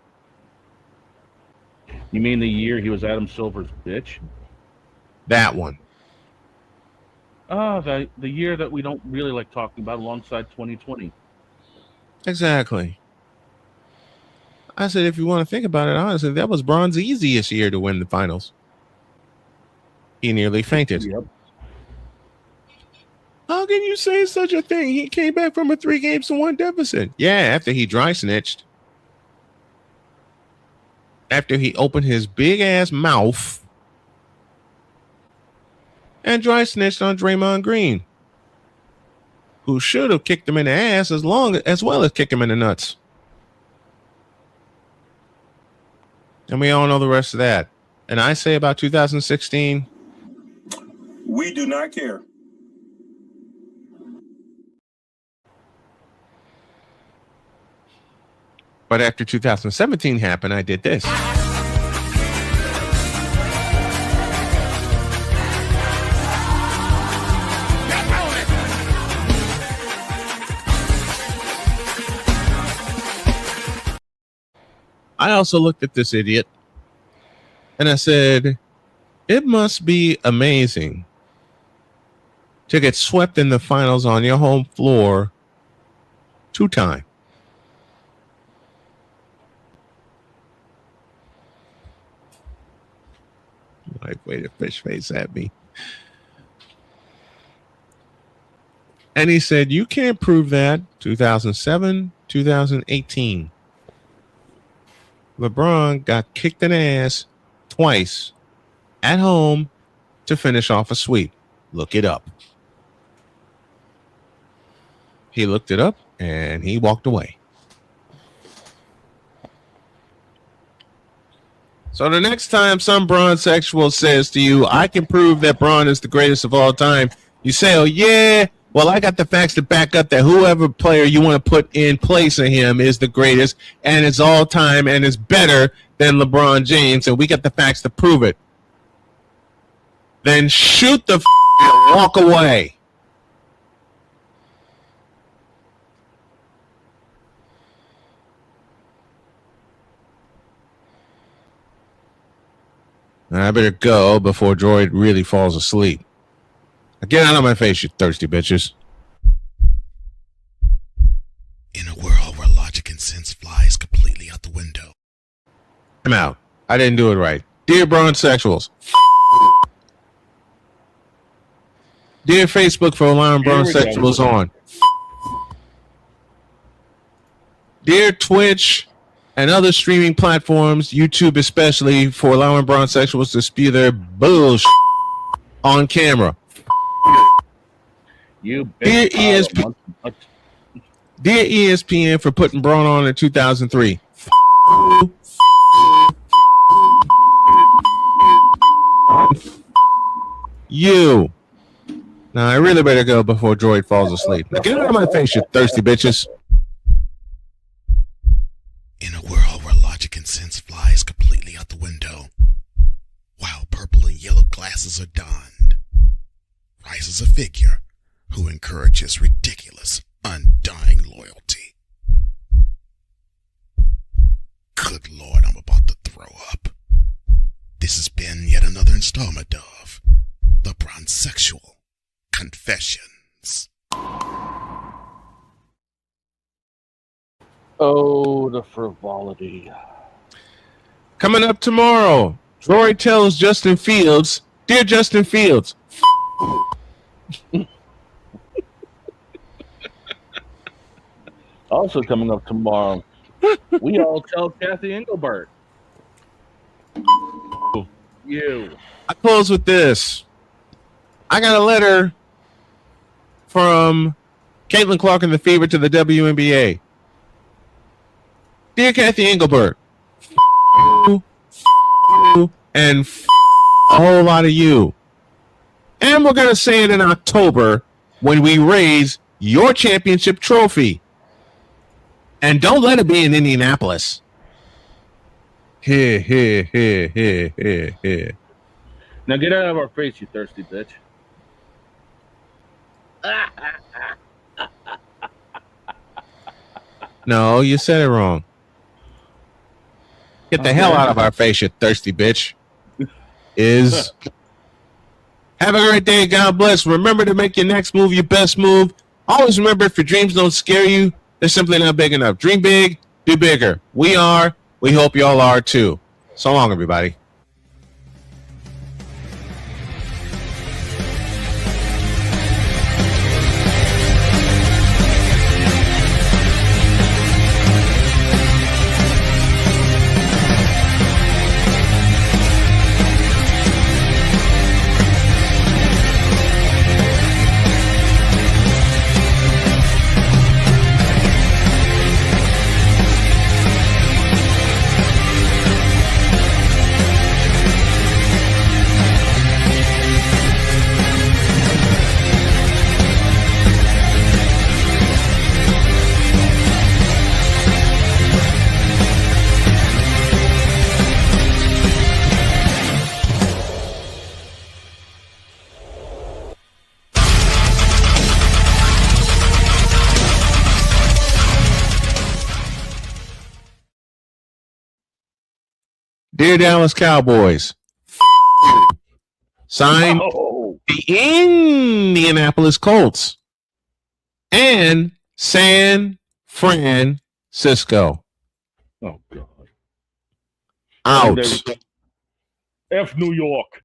You mean the year he was Adam Silver's bitch? That one. Oh, the year that we don't really like talking about alongside 2020. Exactly. I said, if you want to think about it, honestly, that was Bron's easiest year to win the finals. He nearly fainted. Yep. How can you say such a thing? He came back from a 3-1 deficit. Yeah, after he dry snitched. After he opened his big ass mouth and dry snitched on Draymond Green, who should have kicked him in the ass as well as kick him in the nuts. And we all know the rest of that. And I say about 2016, We do not care. but after 2017 happened, I did this. I also looked at this idiot and I said, it must be amazing to get swept in the finals on your home floor 2 times. Like, wait a fish face at me. And he said, you can't prove that. 2007, 2018. LeBron got kicked in the ass twice at home to finish off a sweep. Look it up. He looked it up and he walked away. So the next time some Bronsexual says to you, I can prove that Braun is the greatest of all time, you say, oh, yeah, well, I got the facts to back up that whoever player you want to put in place of him is the greatest and it's all time and is better than LeBron James, and we got the facts to prove it. Then shoot the and walk away. I better go before Droid really falls asleep. Get out of my face, you thirsty bitches. In a world where logic and sense flies completely out the window. I'm out. I didn't do it right. Dear Bronsexuals. Dear Facebook for allowing Bronsexuals on. Dear Twitch and other streaming platforms, YouTube especially, for allowing Bronsexuals to spew their bullshit on camera. Dear ESPN for putting Braun on in 2003. You. Now I really better go before Droid falls asleep. Now get out of my face, you thirsty bitches. In a world where logic and sense flies completely out the window, while purple and yellow glasses are donned, rises a figure who encourages ridiculous, undying loyalty. Good Lord, I'm about to throw up. This has been yet another installment of the Bronsexual Confessions. Oh, the frivolity. Coming up tomorrow, Droid tells Justin Fields, Dear Justin Fields. Also coming up tomorrow, we all tell Kathy Engelbert. You. I close with this. I got a letter from Caitlin Clark and the Fever to the WNBA. Dear Kathy Engelbert, and a whole lot of you. And we're going to say it in October when we raise your championship trophy. And don't let it be in Indianapolis. Here. Now get out of our face, you thirsty bitch. No, you said it wrong. Get the hell out of our face, you thirsty bitch. Have a great day. God bless. Remember to make your next move your best move. Always remember, if your dreams don't scare you, they're simply not big enough. Dream big, do bigger. We are. We hope y'all are too. So long, everybody. Dear Dallas Cowboys, signed the Indianapolis Colts and San Francisco. Oh, God. Out. F New York.